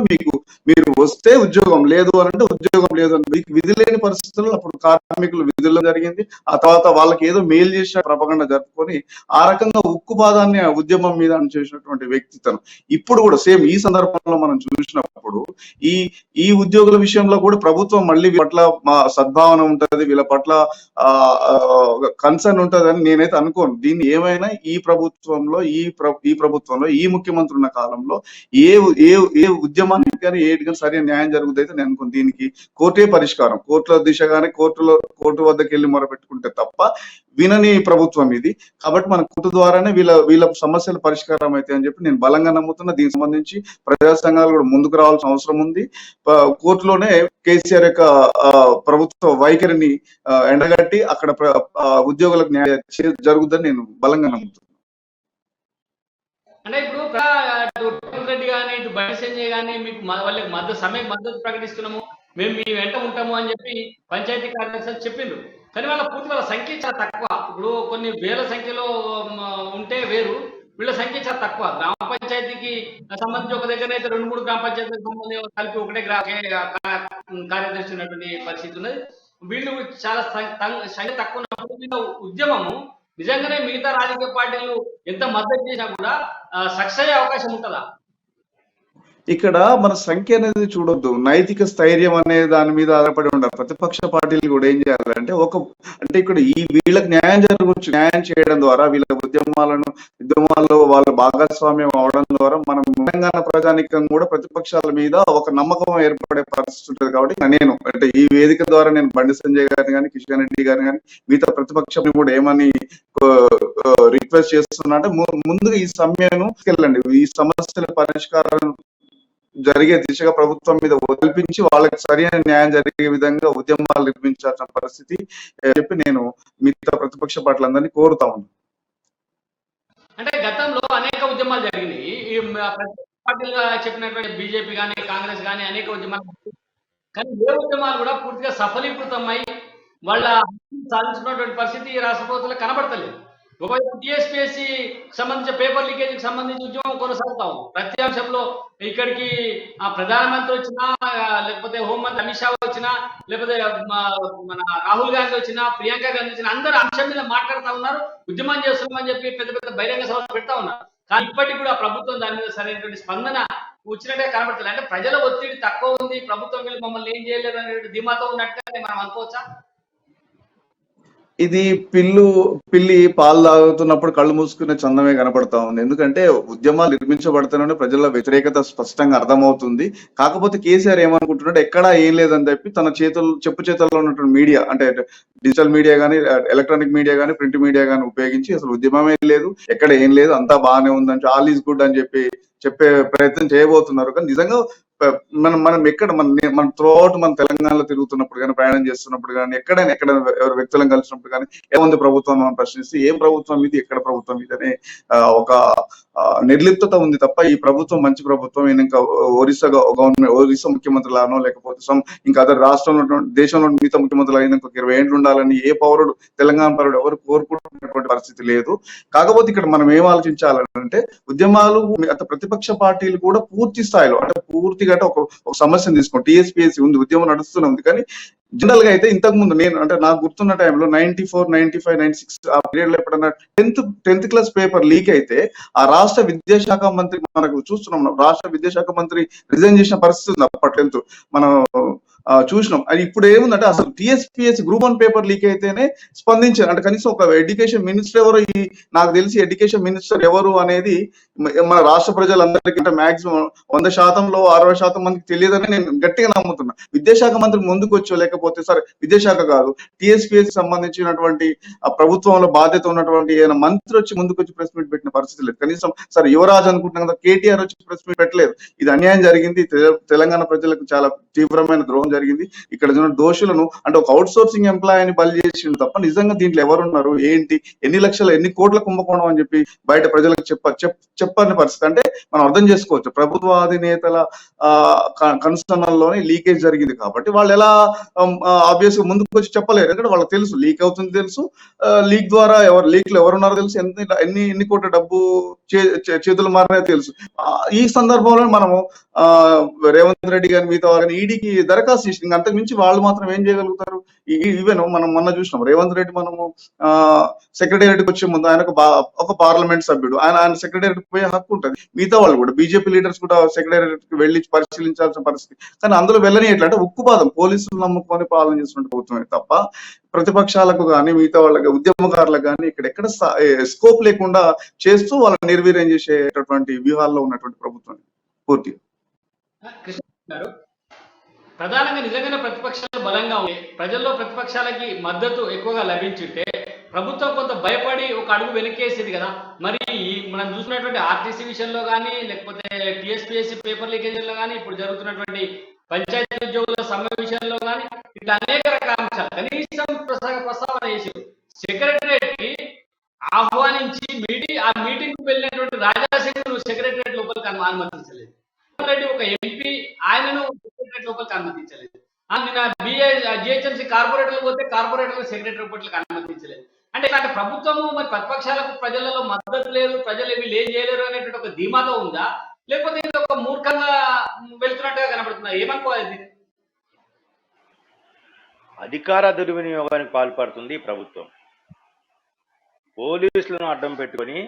మీరు వస్తే ఉద్యోగం లేదు అని అంటే ఉద్యోగం లేదు అని మీకు విధి లేని పరిస్థితుల్లో అప్పుడు కార్మికులు విధుల్లో జరిగింది. ఆ తర్వాత వాళ్ళకి ఏదో మేలు చేసిన ప్రపగండ జరుపుకొని ఆ రకంగా ఉక్కుపాదాన్ని ఉద్యమం మీద చేసినటువంటి వ్యక్తిత్వం ఇప్పుడు కూడా సేమ్ ఈ సందర్భంలో మనం చూసినప్పుడు ఈ ఉద్యోగుల విషయంలో కూడా ప్రభుత్వం మళ్ళీ వీళ్ళ పట్ల సద్భావన ఉంటది, వీళ్ళ పట్ల కన్సర్న్ ఉంటది అని నేనైతే అనుకోను. దీన్ని ఏమైనా ఈ ప్రభుత్వంలో ఈ ముఖ్యమంత్రి ఉన్న కాలంలో ఏ ఉద్యమానికి కానీ ఏటి కానీ సరైన న్యాయం జరుగుతుంది అయితే నేను అనుకోను. దీనికి కోర్టే పరిష్కారం, కోర్టుల దిశగానే కోర్టు వద్దకు వెళ్ళి మొరపెట్టుకుంటే తప్ప వినని ప్రభుత్వం ఇది. కాబట్టి మన కోర్టు ద్వారానే వీళ్ళ సమస్యల పరిష్కారం అయితే అని చెప్పి నేను బలంగా నమ్ముతున్నా. దీనికి సంబంధించి ప్రజా సంఘాలు కూడా ముందుకు రావాల్సిన అవసరం ఉంది. కోర్టులోనే కేసీఆర్ యొక్క ప్రభుత్వ వైఖరిని ఎండగట్టి అక్కడ ఉద్యోగులకు న్యాయం జరుగుతుందని నేను బలంగా నమ్ముతున్నాను. అంటే ఇప్పుడు రెడ్డి కానీ ఇటు బండి సంజయ్ కానీ మీకు వాళ్ళకి మద్దతు ప్రకటిస్తున్నాము, మేము మీ వెంట ఉంటాము అని చెప్పి పంచాయతీ కార్యదర్శులు చెప్పిండ్రు. కానీ వాళ్ళ సంఖ్య చాలా తక్కువ. ఇప్పుడు కొన్ని వేల సంఖ్యలో ఉంటే వేరు, వీళ్ళ సంఖ్య చాలా తక్కువ. గ్రామ పంచాయతీకి సంబంధించి ఒక దగ్గర అయితే 2-3 గ్రామ పంచాయతీలకు సంబంధించి కలిపి ఒకటే కార్యదర్శి ఉన్నటువంటి పరిస్థితి ఉన్నది. వీళ్ళు చాలా సంఖ్య తక్కువ ఉన్నప్పుడు వీళ్ళ ఉద్యమము నిజంగానే మిగతా రాజకీయ పార్టీలు ఎంత మద్దతు చేసినా కూడా సక్సెస్ అయ్యే అవకాశం ఉంటుందా? ఇక్కడ మన సంఖ్య అనేది చూడొద్దు, నైతిక స్థైర్యం అనే దాని మీద ఆధారపడి ఉండాలి. ప్రతిపక్ష పార్టీలు కూడా ఏం చేయాలంటే అంటే ఇక్కడ వీళ్ళకి న్యాయం జరగవచ్చు, న్యాయం చేయడం ద్వారా వీళ్ళ ఉద్యమాల్లో వాళ్ళ భాగస్వామ్యం అవడం ద్వారా మనం తెలంగాణ ప్రజానికం కూడా ప్రతిపక్షాల మీద ఒక నమ్మకం ఏర్పడే పరిస్థితి ఉంటుంది. కాబట్టి నేను అంటే ఈ వేదిక ద్వారా నేను బండి సంజయ్ గారిని కానీ, కిషన్ రెడ్డి గారిని కానీ, మిగతా ప్రతిపక్షం కూడా ఏమని రిక్వెస్ట్ చేస్తున్నా అంటే ముందుగా ఈ సమ్మెను వెళ్ళండి, ఈ సమస్యల పరిష్కారం జరిగే దిశగా ప్రభుత్వం మీద కల్పించి వాళ్ళకి సరైన న్యాయం జరిగే విధంగా ఉద్యమాలు నిర్మించాల్సిన పరిస్థితి చెప్పి నేను మిగతా ప్రతిపక్ష పార్టీలందరినీ కోరుతా ఉన్నాను. అంటే గతంలో అనేక ఉద్యమాలు జరిగినాయి. ఈ పార్టీలుగా చెప్పినటువంటి బీజేపీ కానీ, కాంగ్రెస్ కానీ అనేక ఉద్యమాలు, కానీ ఏ ఉద్యమాలు కూడా పూర్తిగా సఫలీకృతమై వాళ్ళ సాధించుకున్నటువంటి పరిస్థితి ఈ రాష్ట్ర ప్రభుత్వంలో కనబడతలేదు. ఒకవైపు టీఎస్పీఎస్సీ సంబంధించిన పేపర్ లీకేజీకి సంబంధించి ఉద్యమం కొనసాగుతా ఉంది. ప్రతి అంశంలో ఇక్కడికి ప్రధానమంత్రి వచ్చినా, లేకపోతే హోంమంత్రి అమిత్ షా వచ్చినా, లేకపోతే మన రాహుల్ గాంధీ వచ్చినా, ప్రియాంక గాంధీ వచ్చినా అందరూ అంశం మీద మాట్లాడుతూ ఉన్నారు, ఉద్యమం చేస్తున్నామని చెప్పి పెద్ద బహిరంగ సభలు పెడతా ఉన్నారు. కానీ ఇప్పటికి కూడా ప్రభుత్వం దాని మీద సరైనటువంటి స్పందన వచ్చినట్టే కనబడుతుంది. అంటే ప్రజల ఒత్తిడి తక్కువ ఉంది, ప్రభుత్వం వీళ్ళు మమ్మల్ని ఏం చేయలేరు అనేటువంటి ధీమాతో ఉన్నట్టుగా మనం అనుకోవచ్చా? ఇది పిల్లి పాలు తాగుతున్నప్పుడు కళ్ళు మూసుకునే చందమే కనపడతా ఉంది. ఎందుకంటే ఉద్యమాలు నిర్మించబడుతున్నాయని ప్రజల వ్యతిరేకత స్పష్టంగా అర్థమవుతుంది. కాకపోతే కేసీఆర్ ఏమనుకుంటున్నాడు, ఎక్కడా ఏం లేదని చెప్పి తన చెప్పు చేతుల్లో ఉన్నటువంటి మీడియా అంటే డిజిటల్ మీడియా గానీ, ఎలక్ట్రానిక్ మీడియా గానీ, ప్రింట్ మీడియా గానీ ఉపయోగించి అసలు ఉద్యమమే లేదు, ఎక్కడ ఏం లేదు, అంతా బాగానే ఉందని, ఆల్ ఈజ్ గుడ్ అని చెప్పే ప్రయత్నం చేయబోతున్నారు. కానీ నిజంగా మనం ఎక్కడ మన త్రూఅవుట్ మన తెలంగాణలో తిరుగుతున్నప్పుడు కానీ, ప్రయాణం చేస్తున్నప్పుడు కానీ, ఎక్కడైనా ఎవరు వ్యక్తులను కలిసినప్పుడు కానీ ఏముంది ప్రభుత్వం మనం ప్రశ్నిస్తే, ఏం ప్రభుత్వం ఇది, ఎక్కడ ప్రభుత్వం ఇది అనే ఒక నిర్లిప్తత ఉంది తప్ప ఈ ప్రభుత్వం మంచి ప్రభుత్వం, ఇంకా ఒరిస్సా ముఖ్యమంత్రులానో లేకపోతే ఇంకా అదర్ రాష్ట్రంలో దేశంలో మిగతా ముఖ్యమంత్రులు అయినా ఇంకొక 20 ఏళ్ళు ఉండాలని ఏ పౌరుడు, తెలంగాణ పౌరుడు ఎవరు కోరుకుంటున్నటువంటి పరిస్థితి లేదు. కాకపోతే ఇక్కడ మనం ఏం ఆలోచించాలంటే ఉద్యమాలు ప్రతిపక్ష పార్టీలు కూడా పూర్తి స్థాయిలో అంటే పూర్తిగా ఒక సమస్యను తీసుకోండి. టీఎస్పీఎస్సీ ఉంది, ఉద్యమం నడుస్తూనే ఉంది. కానీ జనరల్ గా అయితే ఇంతకు ముందు నాకు గుర్తున్న టైంలో 94, 95, 96 ఆ పీరియడ్ లో ఎప్పుడన్నా టెన్త్ క్లాస్ పేపర్ లీక్ అయితే ఆ రాష్ట్ర విద్యాశాఖ మంత్రి, మనకు చూస్తున్నాం, రాష్ట్ర విద్యాశాఖ మంత్రి రిజైన్ చేసిన పరిస్థితి ఉంది అప్పటి 10th మనం చూసినాం. అది ఇప్పుడు ఏముందంటే అసలు టీఎస్పీఎస్సీ గ్రూప్ 1 పేపర్ లీక్ అయితేనే స్పందించారు. అంటే కనీసం ఒక ఎడ్యుకేషన్ మినిస్టర్ ఎవరు, నాకు తెలిసి ఎడ్యుకేషన్ మినిస్టర్ ఎవరు అనేది మన రాష్ట్ర ప్రజలందరికీ అంటే మాక్సిమం 100%లో 60% మందికి తెలియదని నేను గట్టిగా నమ్ముతున్నా. విద్యాశాఖ మంత్రి ముందుకు వచ్చో లేకపోతే సరే విద్యాశాఖ కాదు టీఎస్పీఎస్సీ సంబంధించినటువంటి ఆ ప్రభుత్వంలో బాధ్యత ఉన్నటువంటి ఏదైనా మంత్రి వచ్చి ముందుకు వచ్చి ప్రెస్ మీట్ పెట్టిన పరిస్థితి లేదు. కనీసం సరే యువరాజ్ అనుకుంటున్నాం కదా, కేటీఆర్ వచ్చి ప్రెస్ మీట్ పెట్టలేదు. ఇది అన్యాయం జరిగింది. తెలంగాణ ప్రజలకు చాలా తీవ్రమైన ద్రోహం జరిగింది. ఇక్కడ దోషులను అంటే ఒక అవుట్ సోర్సింగ్ ఎంప్లాయీని బలి చేసిండు తప్ప నిజంగా దీంట్లో ఎవరున్నారు, ఏంటి, ఎన్ని కోట్ల కుంభకోణం అని చెప్పి బయట ప్రజలకు చెప్పని పరిస్థితి. అంటే మనం అర్థం చేసుకోవచ్చు, ప్రభుత్వ అధినేతల కన్సర్న్లోనే లీకేజ్ జరిగింది కాబట్టి వాళ్ళు ఎలా ఆబ్వియస్ గా ముందుకు వచ్చి చెప్పలేరు. ఎందుకంటే వాళ్ళకి తెలుసు లీక్ అవుతుంది, తెలుసు లీక్ ద్వారా లీక్ లో ఎవరున్నారో తెలుసు, ఎన్ని కోట్ల డబ్బు చేతులు మారినా తెలుసు. ఈ సందర్భంలో మనము రేవంత్ రెడ్డి గారిని మిగతా వాళ్ళని ఈడీకి దరఖాస్తు చేసింది. అంతకు మించి వాళ్ళు మాత్రం ఏం చేయగలుగుతారు? ఈవెన్ మనం మొన్న చూసినాం, రేవంత్ రెడ్డి మనము సెక్రటేరియట్కి వచ్చే ముందు ఆయన ఒక పార్లమెంట్ సభ్యుడు, ఆయన సెక్రటేరియట్ పోయే హక్కు ఉంటుంది. మిగతా వాళ్ళు కూడా బీజేపీ లీడర్స్ కూడా సెక్రటేరియట్ కి వెళ్ళి పరిశీలించాల్సిన పరిస్థితి. కానీ అందులో వెళ్ళని ఎట్లంటే ఉక్కుపాదం, పోలీసులు నమ్ముకొని పాలన చేస్తున్న ప్రభుత్వమే తప్ప ప్రతిపక్షాలకు కానీ మిగతా వాళ్ళకి ఉద్యమకారులకు కానీ ఇక్కడెక్కడ స్కోప్ లేకుండా చేస్తూ వాళ్ళని నిర్వీర్యం చేసేటటువంటి వ్యూహాల్లో ఉన్నటువంటి ప్రభుత్వం పూర్తిగా. కృష్ణ గారు, ప్రధానంగా నిజంగానే ప్రతిపక్షాలు బలంగా ఉంది, ప్రజల్లో ప్రతిపక్షాలకి మద్దతు ఎక్కువగా లభించుంటే ప్రభుత్వం కొంత భయపడి ఒక అడుగు వెనకేసేది కదా. మరి మనం చూసినటువంటి ఆర్టీసీ విషయంలో కానీ, లేకపోతే టీఎస్పీఎస్సీ పేపర్ లీకేజీలో కానీ, ఇప్పుడు జరుగుతున్నటువంటి పంచాయతీ ఉద్యోగుల సమ్మె విషయంలో కానీ, ఇట్లా అనేక రకాల అంశాలు కనీసం ప్రస్తావన చేసి సెక్రటరేట్ కి ఆహ్వానించి ఆ మీటింగ్ కు వెళ్ళినటువంటి రాజాశేఖర్ సెక్రటరేట్ లోపలికి అనుమతించలేదు. రెడ్డి ఒక ఎంపీ, ఆయనను సెక్రటరేట్ లోపలికి అనుమతించలేదు. నిన్న జిహెచ్ఎంసీ కార్పొరేటర్లు పోతే కార్పొరేటర్లు సెక్రటరీ లోపలికి అనుమతించలేదు. అంటే ఇలాంటి ప్రభుత్వము మరి ప్రతిపక్షాలకు ప్రజలలో మద్దతు లేదు, ప్రజలు ఏమి చేయలేరు అనేటువంటి ఒక ధీమాతో ఉందా, లేకపోతే ఇది ఒక మూర్ఖంగా వెళ్తున్నట్టుగా కనబడుతుందా? ఏమనుకోవాలి? అధికార దుర్వినియోగానికి పాల్పడుతుంది ప్రభుత్వం. పోలీసులను అడ్డం పెట్టుకొని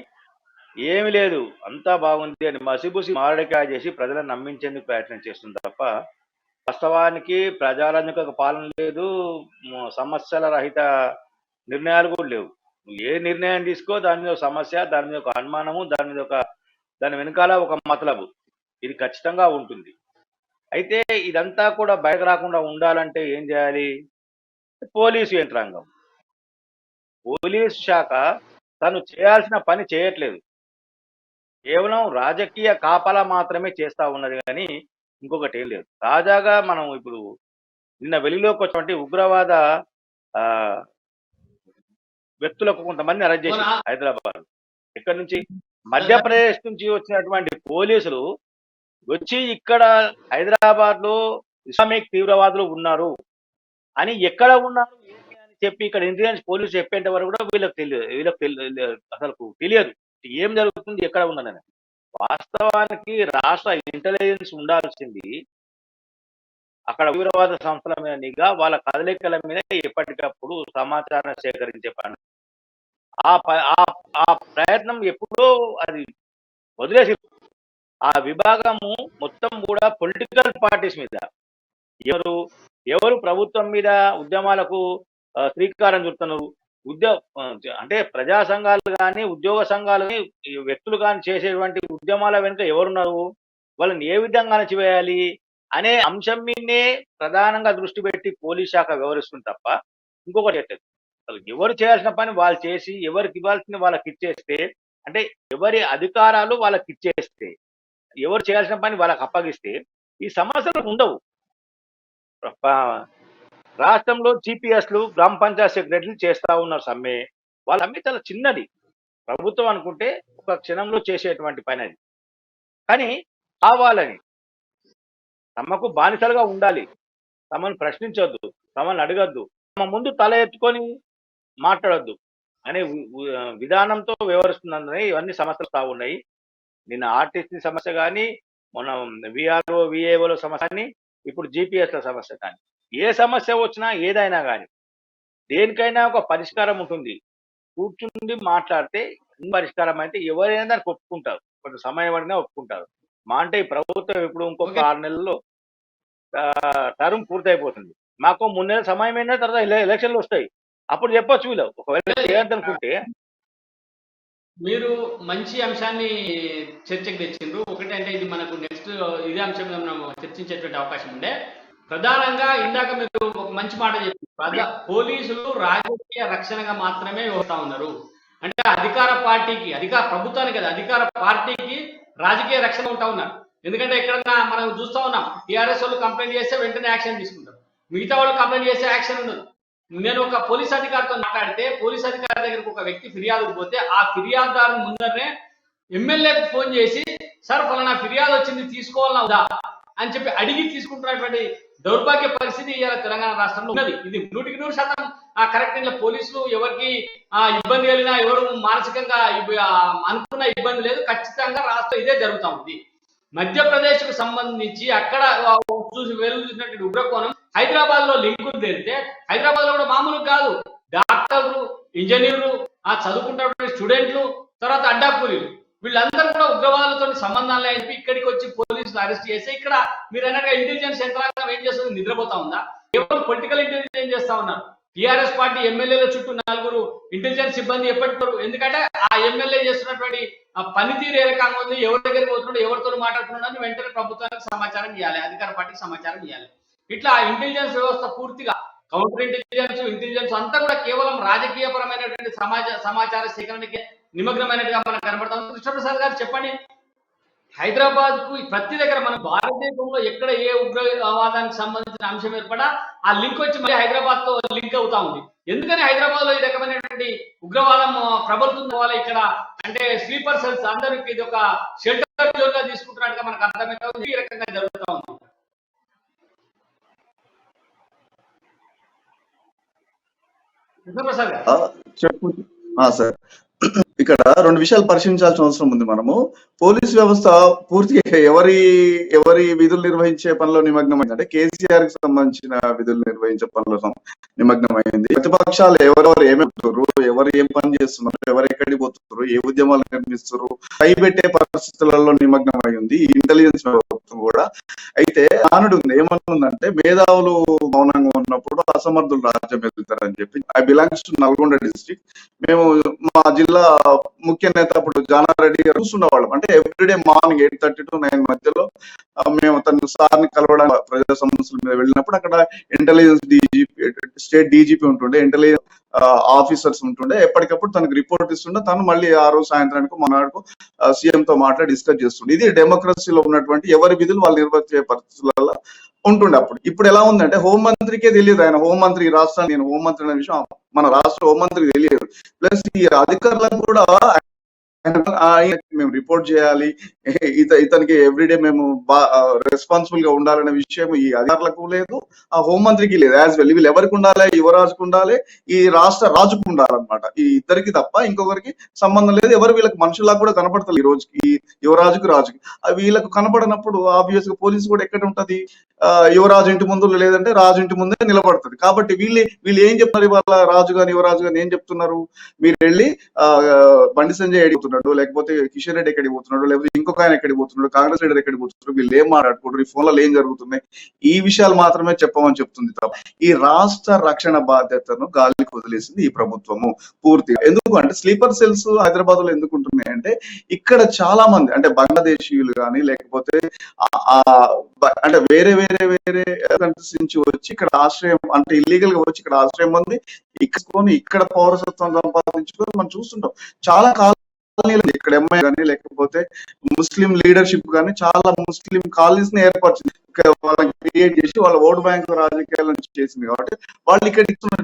ఏమి లేదు అంతా బాగుంది అని మసిబుసి మారడికాయ చేసి ప్రజలను నమ్మించేందుకు ప్రయత్నం చేస్తుంది తప్ప వాస్తవానికి ప్రజారంజక పాలన లేదు, సమస్యల రహిత నిర్ణయాలు కూడా లేవు. ఏ నిర్ణయం తీసుకో దాని మీద ఒక సమస్య, దాని మీద ఒక అనుమానము, దాని వెనకాల ఒక మతలబు, ఇది ఖచ్చితంగా ఉంటుంది. అయితే ఇదంతా కూడా బయట రాకుండా ఉండాలంటే ఏం చేయాలి? పోలీసు యంత్రాంగం, పోలీసు శాఖ తను చేయాల్సిన పని చేయట్లేదు, కేవలం రాజకీయ కాపలా మాత్రమే చేస్తా ఉన్నది కానీ ఇంకొకటి ఏం లేదు. తాజాగా మనం ఇప్పుడు నిన్న వెలుగులోకి వచ్చినటువంటి ఉగ్రవాద వ్యక్తులకు కొంతమంది అరెస్ట్ చేశారు హైదరాబాద్. ఇక్కడ నుంచి మధ్యప్రదేశ్ నుంచి వచ్చినటువంటి పోలీసులు వచ్చి ఇక్కడ హైదరాబాద్ లో ఇస్లామిక్ తీవ్రవాదులు ఉన్నారు అని, ఎక్కడ ఉన్నారు ఏంటి అని చెప్పి ఇక్కడ ఇంటెలిజెన్స్ పోలీసు చెప్పేంత వరకు కూడా వీళ్ళకి అసలు తెలియదు ఏం జరుగుతుంది, ఎక్కడ ఉందని. వాస్తవానికి రాష్ట్ర ఇంటెలిజెన్స్ ఉండాల్సింది అక్కడ తీవ్రవాద సంస్థల మీద నిఘా, వాళ్ళ కదలికల మీద ఎప్పటికప్పుడు సమాచారం సేకరించే పని. ఆ ప్రయత్నం ఎప్పుడో అది వదిలేసి ఆ విభాగము మొత్తం కూడా పొలిటికల్ పార్టీస్ మీద, ఎవరు ప్రభుత్వం మీద ఉద్యమాలకు శ్రీకారం చుడుతున్నారు, అంటే ప్రజా సంఘాలు కానీ ఉద్యోగ సంఘాలు కానీ ఈ వ్యక్తులు కానీ చేసేటువంటి ఉద్యమాల వెనుక ఎవరున్నారు, వాళ్ళని ఏ విధంగా అణచివేయాలి అనే అంశం మీదనే ప్రధానంగా దృష్టి పెట్టి పోలీస్ శాఖ వ్యవహరిస్తుంది తప్ప ఇంకొకటి ఎట్టదు. అసలు ఎవరు చేయాల్సిన పని వాళ్ళు చేసి ఎవరికి ఇవ్వాల్సిన వాళ్ళకి ఇచ్చేస్తే, అంటే ఎవరి అధికారాలు వాళ్ళకి ఇచ్చేస్తే, ఎవరు చేయాల్సిన పని వాళ్ళకి అప్పగిస్తే ఈ సమస్యలు ఉండవు. రాష్ట్రంలో జీపీఎస్లు గ్రామ పంచాయత్ సెక్రటరీలు చేస్తా ఉన్నారు సమ్మె. వాళ్ళ సమ్మె చాలా చిన్నది, ప్రభుత్వం అనుకుంటే ఒక క్షణంలో చేసేటువంటి పని అది. కానీ కావాలని తమకు బానిసలుగా ఉండాలి, తమను ప్రశ్నించొద్దు, తమను అడగద్దు, తమ ముందు తల ఎత్తుకొని మాట్లాడొద్దు అనే విధానంతో వ్యవహరిస్తున్నందునే ఇవన్నీ సమస్యలు తా ఉన్నాయి. నిన్న ఆర్టీసీ సమస్య కానీ, మొన్న విఆర్ఓ విఏఓల సమస్య కానీ, ఇప్పుడు జీపీఎస్ల సమస్య కానీ, ఏ సమస్య వచ్చినా ఏదైనా కానీ దేనికైనా ఒక పరిష్కారం ఉంటుంది. కూర్చుండి మాట్లాడితే పరిష్కారం అయితే ఎవరైనా దానికి ఒప్పుకుంటారు, కొంచెం సమయం పడినా ఒప్పుకుంటారు. మా అంటే ఈ ప్రభుత్వం ఇప్పుడు ఇంకొక 6 నెలల్లో టర్మ్ పూర్తయిపోతుంది. మాకు 3 నెలల సమయం అయిన తర్వాత ఎలక్షన్లు వస్తాయి, అప్పుడు చెప్పొచ్చు వీళ్ళు ఒకవేళ చేయొద్దనుకుంటే. మీరు మంచి అంశాన్ని చర్చకు తెచ్చిండ్రు. ఒకటంటే ఇది మనకు నెక్స్ట్ ఇదే అంశం మీద మనం చర్చించేటువంటి అవకాశం ఉండే. ప్రధానంగా ఇందాక మీరు ఒక మంచి మాట చెప్పారు, పోలీసులు రాజకీయ రక్షణగా మాత్రమే వస్తా ఉన్నారు. అంటే అధికార పార్టీకి, ప్రభుత్వానికి కదా, అధికార పార్టీకి రాజకీయ రక్షణ ఉంటా ఉన్నారు. ఎందుకంటే ఎక్కడన్నా మనం చూస్తా ఉన్నాం, టీఆర్ఎస్ వాళ్ళు కంప్లైంట్ చేస్తే వెంటనే యాక్షన్ తీసుకుంటారు, మిగతా వాళ్ళు కంప్లైంట్ చేస్తే యాక్షన్ ఉండదు. నేను ఒక పోలీస్ అధికారితో మాట్లాడితే, పోలీస్ అధికారి దగ్గరకు ఒక వ్యక్తి ఫిర్యాదు పోతే ఆ ఫిర్యాదుదారు ముందరనే ఎమ్మెల్యేకు ఫోన్ చేసి, సార్ ఫలానా ఫిర్యాదు వచ్చింది తీసుకోవాలన్నా వద్దా అని చెప్పి అడిగి తీసుకుంటున్నటువంటి దౌర్భాగ్య పరిస్థితి ఇవాళ తెలంగాణ రాష్ట్రంలో ఉన్నది. ఇది 100% కరెక్ట్. ఇంట్లో పోలీసులు ఎవరికి ఇబ్బంది కలిగినా, ఎవరు మానసికంగా అనుకున్న ఇబ్బంది లేదు, ఖచ్చితంగా రాష్ట్రం ఇదే జరుగుతూ ఉంది. మధ్యప్రదేశ్ కు సంబంధించి అక్కడ చూసినటువంటి ఉగ్రకోణం హైదరాబాద్ లో లింకులు తేలితే, హైదరాబాద్ లో కూడా మామూలు కాదు, డాక్టర్లు, ఇంజనీర్లు, చదువుకుంటున్నటువంటి స్టూడెంట్లు, తర్వాత అడ్డా కూలీలు, వీళ్ళందరూ కూడా ఉగ్రవాదులతో సంబంధాలు చెప్పి ఇక్కడికి వచ్చి పోలీసులు అరెస్ట్ చేసి, ఇక్కడ మీరు అన్నట్టుగా ఇంటెలిజెన్స్ యంత్రాంగం ఏం చేస్తుంది, నిద్రపోతా ఉందా? కేవలం పొలిటికల్ ఇంటెలిజెన్స్ చేస్తా ఉన్నారు. టీఆర్ఎస్ పార్టీ ఎమ్మెల్యేల చుట్టూ 4 ఇంటెలిజెన్స్ సిబ్బంది ఎప్పటికీ, ఎందుకంటే ఆ ఎమ్మెల్యే చేస్తున్నటువంటి పనితీరు ఏ రకంగా ఉంది, ఎవరి దగ్గరికి పోతున్నాడు, ఎవరితో మాట్లాడుతున్నాడు వెంటనే ప్రభుత్వానికి సమాచారం ఇవ్వాలి, అధికార పార్టీకి సమాచారం ఇవ్వాలి. ఇట్లా ఇంటెలిజెన్స్ వ్యవస్థ పూర్తిగా కౌంటర్ ఇంటెలిజెన్స్ అంతా కూడా కేవలం రాజకీయ పరమైనటువంటి సమాచార సేకరణకి నిమగ్నమైనట్టుగా మనకు కనబడతాం. కృష్ణప్రసాద్ గారు చెప్పండి, హైదరాబాద్ కు ప్రతి దగ్గర మన భారతదేశంలో ఎక్కడ ఏ ఉగ్రవాదానికి సంబంధించిన అంశం ఏర్పడా ఆ లింక్ వచ్చి మళ్ళీ హైదరాబాద్ తో లింక్ అవుతా ఉంది. ఎందుకని హైదరాబాద్ లో ఈ రకమైనటువంటి ఉగ్రవాదం ప్రబలుతున్న వాళ్ళ ఇక్కడ అంటే స్లీపర్ సెల్స్ అందరికి ఇది ఒక షెల్టర్ జోన్ గా తీసుకుంటున్నట్టుగా మనకు అర్థమవుతా ఉంది, ఈ రకంగా జరుగుతూ ఉంది. కృష్ణప్రసాద్ గారు చెప్పు సార్. ఇక్కడ 2 విషయాలు పరిశీలించాల్సిన అవసరం ఉంది. మనము పోలీస్ వ్యవస్థ పూర్తిగా ఎవరి విధులు నిర్వహించే పనిలో నిమగ్నమైంది అంటే కేసీఆర్ కి సంబంధించిన విధులు నిర్వహించే పనిలో నిమగ్నమైంది. ప్రతిపక్షాలు ఎవరెవరు ఏమవుతారు, ఎవరు ఏం పని చేస్తున్నారు, ఎవరు ఎక్కడికి పోతున్నారు, ఏ ఉద్యమాలు నిర్మిస్తున్నారు, కైబెట్టే పరిస్థితులలో నిమగ్నమై ఉంది ఇంటెలిజెన్స్ వ్యవస్థ కూడా. అయితే నానుడు ఉంది, ఏమనుందంటే మేధావులు మౌనంగా ఉన్నప్పుడు అసమర్థులు రాజ్యం వెళ్తారని చెప్పి. I belongs to Nalgonda district. మేము మా జిల్లా ముఖ్య నేత అప్పుడు జానారెడ్డి గారు చూస్తుండేవాళ్ళం. అంటే ఎవ్రీడే మార్నింగ్ 8:30 to 9 మధ్యలో మేము తన సార్ని కలవడానికి ప్రజా సమస్యల మీద వెళ్ళినప్పుడు అక్కడ ఇంటెలిజెన్స్ డీజీపీ, స్టేట్ డీజీపీ ఉంటుండే, ఇంటెలిజెన్స్ ఆఫీసర్స్ ఉంటుండే. ఎప్పటికప్పుడు తనకు రిపోర్ట్ ఇస్తుండే, తను మళ్ళీ ఆ రోజు సాయంత్రానికి మనాడుకు సీఎం తో మాట్లాడి డిస్కస్ చేస్తుండే. ఇది డెమోక్రసీలో ఉన్నటువంటి ఎవరి విధులు వాళ్ళు నిర్వర్తించే పరిస్థితులలో ఉంటుండే. అప్పుడు ఇప్పుడు ఎలా ఉందంటే హోంమంత్రికే తెలియదు, ఆయన హోంమంత్రి, ఈ రాష్ట్రాన్ని నేను హోంమంత్రి అనే విషయం మన రాష్ట్ర హోంమంత్రికి తెలియదు. ప్లస్ ఈ అధికారులకు కూడా మేము రిపోర్ట్ చేయాలి, ఇతనికి ఎవ్రీడే మేము రెస్పాన్సిబుల్ గా ఉండాలనే విషయం ఈ అధికారులకు లేదు, ఆ హోంమంత్రికి లేదు. యాజ్ వెల్ వీళ్ళు ఎవరికి ఉండాలి, యువరాజుకు ఉండాలి, ఈ రాష్ట్ర రాజుకు ఉండాలన్నమాట. ఈ ఇద్దరికి తప్ప ఇంకొకరికి సంబంధం లేదు. ఎవరు వీళ్ళకి మనుషులా కూడా కనపడతారు ఈ రోజుకి, యువరాజుకి రాజుకి. వీళ్ళకు కనపడనప్పుడు ఆబ్వియస్ గా పోలీసు కూడా ఎక్కడ ఉంటది, యువరాజు ఇంటి ముందు లేదంటే రాజు ఇంటి ముందే నిలబడుతుంది. కాబట్టి వీళ్ళు ఏం చెప్తున్నారు, ఇవాళ రాజు గాని యువరాజు గాని ఏం చెప్తున్నారు, మీరు వెళ్ళి బండి సంజయ్ అడుగుతున్నాడు, లేకపోతే కిషన్ కిషన్ రెడ్డి ఎక్కడికి పోతున్నాడు, లేకపోతే ఇంకొక ఆయన ఎక్కడికి పోతున్నాడు, కాంగ్రెస్ లీడర్ ఎక్కడికి పోతున్నాడు, వీళ్ళు ఏం మాట్లాడుకుంటారు, ఈ ఫోన్లలో ఏం జరుగుతున్నాయి, ఈ విషయాలు మాత్రమే చెప్పమని చెప్తుంది తప్ప ఈ రాష్ట్ర రక్షణ బాధ్యతను గాలికి వదిలేసింది ఈ ప్రభుత్వము పూర్తిగా. ఎందుకంటే స్లీపర్ సెల్స్ హైదరాబాద్ లో ఎందుకు ఉంటున్నాయి అంటే ఇక్కడ చాలా మంది అంటే బంగ్లాదేశీయులు కానీ లేకపోతే అంటే వేరే వేరే వేరే కంట్రీస్ నుంచి వచ్చి ఇక్కడ ఆశ్రయం అంటే ఇల్లీగల్ గా వచ్చి ఇక్కడ ఆశ్రయం పొంది ఇక్కడ పౌరసత్వం సంపాదించుకొని మనం చూస్తుంటాం. చాలా కాలనీలు ఇక్కడ ఎంఐ కానీ లేకపోతే ముస్లిం లీడర్షిప్ కానీ చాలా ముస్లిం కాలనీస్ ని ఏర్పరిచింది, వాళ్ళని క్రియేట్ చేసి వాళ్ళ ఓటు బ్యాంకు రాజకీయాలను చేసింది. కాబట్టి వాళ్ళు ఇక్కడ ఇస్తున్న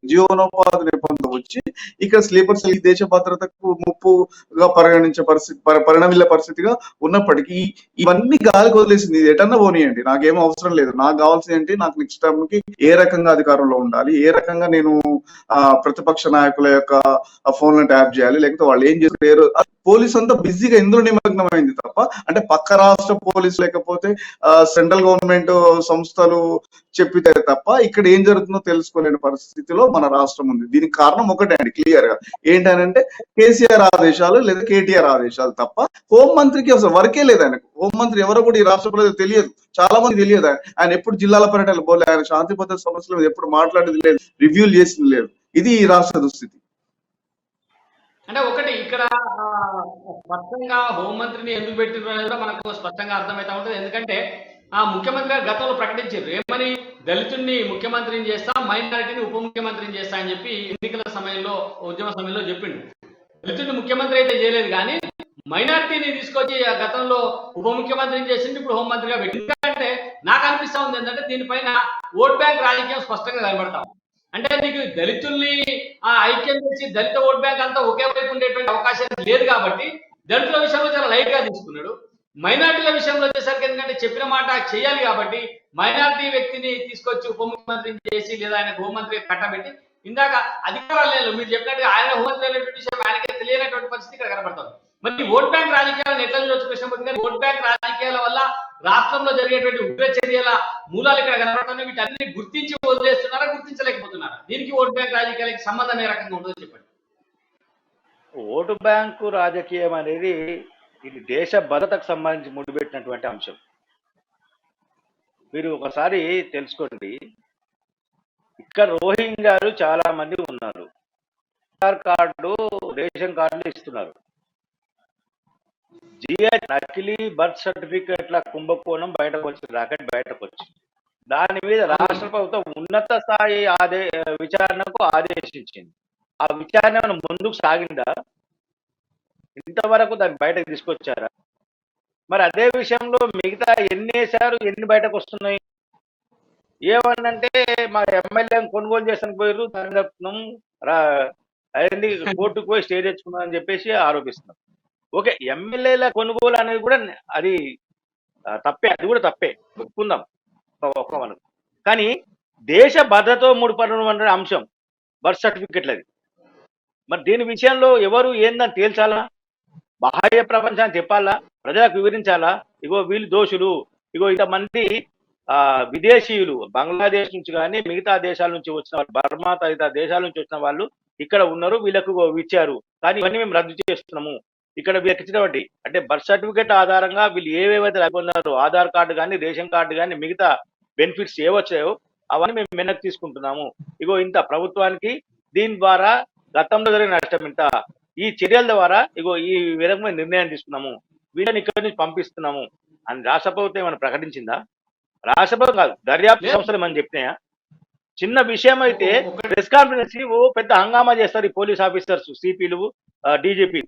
జీవనోపాధి నేపథ్యంలో వచ్చి ఇక్కడ స్లీపర్ సెల్ దేశ భద్రతకు ముప్పుగా పరిణమిల్లే పరిస్థితిగా ఉన్నప్పటికీ ఇవన్నీ గాలికి వదిలేసింది. ఇది ఎటన్నా పోనీయండి, నాకేం అవసరం లేదు, నాకు కావాల్సింది ఏంటి, నాకు నెక్స్ట్ టర్మ్ కి ఏ రకంగా అధికారంలో ఉండాలి, ఏ రకంగా నేను ప్రతిపక్ష నాయకుల యొక్క ఫోన్లను ట్యాప్ చేయాలి, లేకపోతే వాళ్ళు ఏం చేస్తారు. పోలీస్ అంతా బిజీగా ఇందులో నిమగ్నమైంది తప్ప అంటే పక్క రాష్ట్ర పోలీసు లేకపోతే సెంట్రల్ గవర్నమెంట్ సంస్థలు చెప్పితే తప్ప ఇక్కడ ఏం జరుగుతుందో తెలుసుకోలేని పరిస్థితిలో మన రాష్ట్రం ఉంది. దీనికి కారణం ఒకటే అండి, క్లియర్ గా ఏంటనంటే కేసీఆర్ ఆదేశాలు లేదా కేటీఆర్ ఆదేశాలు తప్ప హోంమంత్రికి అసలు వర్కే లేదు. ఆయనకు హోంమంత్రి ఎవరో కూడా ఈ రాష్ట్ర ప్రజలు తెలియదు, చాలా మంది తెలియదు. ఆయన ఎప్పుడు జిల్లాల పర్యటనలు పోలే, ఆయన శాంతి భద్రత సమస్యల మీద ఎప్పుడు మాట్లాడేది లేదు, రివ్యూలు చేసింది లేదు. ఇది ఈ రాష్ట్ర దుస్థితి. అంటే ఒకటి ఇక్కడ స్పష్టంగా హోంమంత్రిని ఎందుకు పెట్టిండ్రు అనేది కూడా మనకు స్పష్టంగా అర్థమవుతా ఉంటుంది. ఎందుకంటే ముఖ్యమంత్రి గారు గతంలో ప్రకటించారు ఏమని, దళితుడిని ముఖ్యమంత్రిని చేస్తా, మైనారిటీని ఉప ముఖ్యమంత్రిని చేస్తా అని చెప్పి ఎన్నికల సమయంలో ఉద్యమ సమయంలో చెప్పిండు. దళితుడిని ముఖ్యమంత్రి అయితే చేయలేదు కానీ మైనారిటీని తీసుకొచ్చి గతంలో ఉప ముఖ్యమంత్రిని చేసింది, ఇప్పుడు హోంమంత్రిగా పెట్టింది. ఎందుకంటే నాకు అనిపిస్తా ఉంది ఏంటంటే దీనిపైన ఓట్ బ్యాంక్ రాజకీయం స్పష్టంగా కనబడతాం. అంటే నీకు దళితుల్ని ఐక్యం చేసి దళిత ఓట్ బ్యాంక్ అంతా ఒకే వైపు ఉండేటువంటి అవకాశం లేదు కాబట్టి దళితుల విషయంలో చాలా లైట్ గా తీసుకున్నాడు. మైనార్టీల విషయంలో వచ్చేసరికి ఎందుకంటే చెప్పిన మాట చేయాలి కాబట్టి మైనార్టీ వ్యక్తిని తీసుకొచ్చి ఉప ముఖ్యమంత్రిని చేసి లేదా ఆయన హోంమంత్రి కట్టబెట్టి ఇందాక అధికారాలు లేదు మీరు చెప్పినట్టుగా ఆయన హోంమంత్రి అనేటువంటి విషయం ఆయనకే తెలియనటువంటి పరిస్థితి ఇక్కడ కనబడుతుంది. మరి ఓట్ బ్యాంక్ రాజకీయాలను ఎట్లా చూడొచ్చు కృష్ణమూర్తి గారు? ఓట్ బ్యాంక్ రాజకీయాల వల్ల రాష్ట్రంలో జరిగేటువంటి ఉగ్ర చర్యల మూలాలు ఇక్కడ కనబడుతున్నాయి. వీటన్ని గుర్తించి వదిలేస్తున్నారా, గుర్తించలేకపోతున్నారా? దీనికి ఓట్ బ్యాంక్ రాజకీయాలకి సంబంధం ఏ రకంగా ఉంటుందో చెప్పండి. ఓటు బ్యాంకు రాజకీయం అనేది ఇది దేశ భద్రతకు సంబంధించి ముడిపెట్టినటువంటి అంశం. మీరు ఒకసారి తెలుసుకోండి, ఇక్కడ రోహింగ్యాలు చాలా మంది ఉన్నారు, ఆధార్ కార్డు రేషన్ కార్డులు ఇస్తున్నారు, నకిలీ బర్త్ సర్టిఫికెట్ల కుంభకోణం బయటకు వచ్చింది, రాకెట్ బయటకు వచ్చింది. దాని మీద రాష్ట్ర ప్రభుత్వం ఉన్నత స్థాయి విచారణకు ఆదేశించింది. ఆ విచారణ ముందుకు సాగిందా? ఇంతవరకు దాన్ని బయటకు తీసుకొచ్చారా? మరి అదే విషయంలో మిగతా ఎన్ని వేశారు, ఎన్ని బయటకు వస్తున్నాయి? ఏమన్నంటే మా ఎమ్మెల్యేని కొనుగోలు చేసిన పోయారు, దాని కోర్టుకు పోయి స్టే తెచ్చుకున్నాం అని చెప్పేసి ఆరోపిస్తున్నారు. ఓకే, ఎమ్మెల్యేల కొనుగోలు అనేది కూడా అది తప్పే, అది కూడా తప్పే, ఒప్పుకుందాం ఒక్క మనకు. కానీ దేశ భద్రతతో ముడిపడిన అంశం బర్త్ సర్టిఫికెట్లు అది. మరి దీని విషయంలో ఎవరు ఏందని తేల్చాలా, బాహ్య ప్రపంచాన్ని చెప్పాలా, ప్రజలకు వివరించాలా? ఇగో వీళ్ళు దోషులు, ఇగో ఇంతమంది విదేశీయులు బంగ్లాదేశ్ నుంచి కానీ మిగతా దేశాల నుంచి వచ్చిన వాళ్ళు, బర్మా తదితర దేశాల నుంచి వచ్చిన వాళ్ళు ఇక్కడ ఉన్నారు, వీళ్ళకు ఇచ్చారు, కానీ ఇవన్నీ మేము రద్దు చేస్తున్నాము. ఇక్కడ వీళ్ళకి ఇచ్చినటువంటి అంటే బర్త్ సర్టిఫికెట్ ఆధారంగా వీళ్ళు ఏవేవైతే పొందారో ఆధార్ కార్డు కానీ రేషన్ కార్డు కానీ మిగతా బెనిఫిట్స్ ఏవచ్చాయో అవన్నీ మేము వెనక్కి తీసుకుంటున్నాము. ఇగో ఇంత ప్రభుత్వానికి దీని ద్వారా గతంలో జరిగిన నష్టం ఇంత, ఈ చర్యల ద్వారా ఇగో ఈ విధమైన నిర్ణయం తీసుకున్నాము, వీళ్ళని ఇక్కడి నుంచి పంపిస్తున్నాము అని రాష్ట్ర ప్రభుత్వం ఏమైనా ప్రకటించిందా? రాష్ట్ర ప్రభుత్వం కాదు, దర్యాప్తు సంస్థలు మనం చెప్పినాయా? చిన్న విషయం అయితే ప్రెస్ కాన్ఫరెన్స్ ఓ పెద్ద హంగామా చేస్తారు ఈ పోలీస్ ఆఫీసర్స్, సిపిలు, డీజీపీ.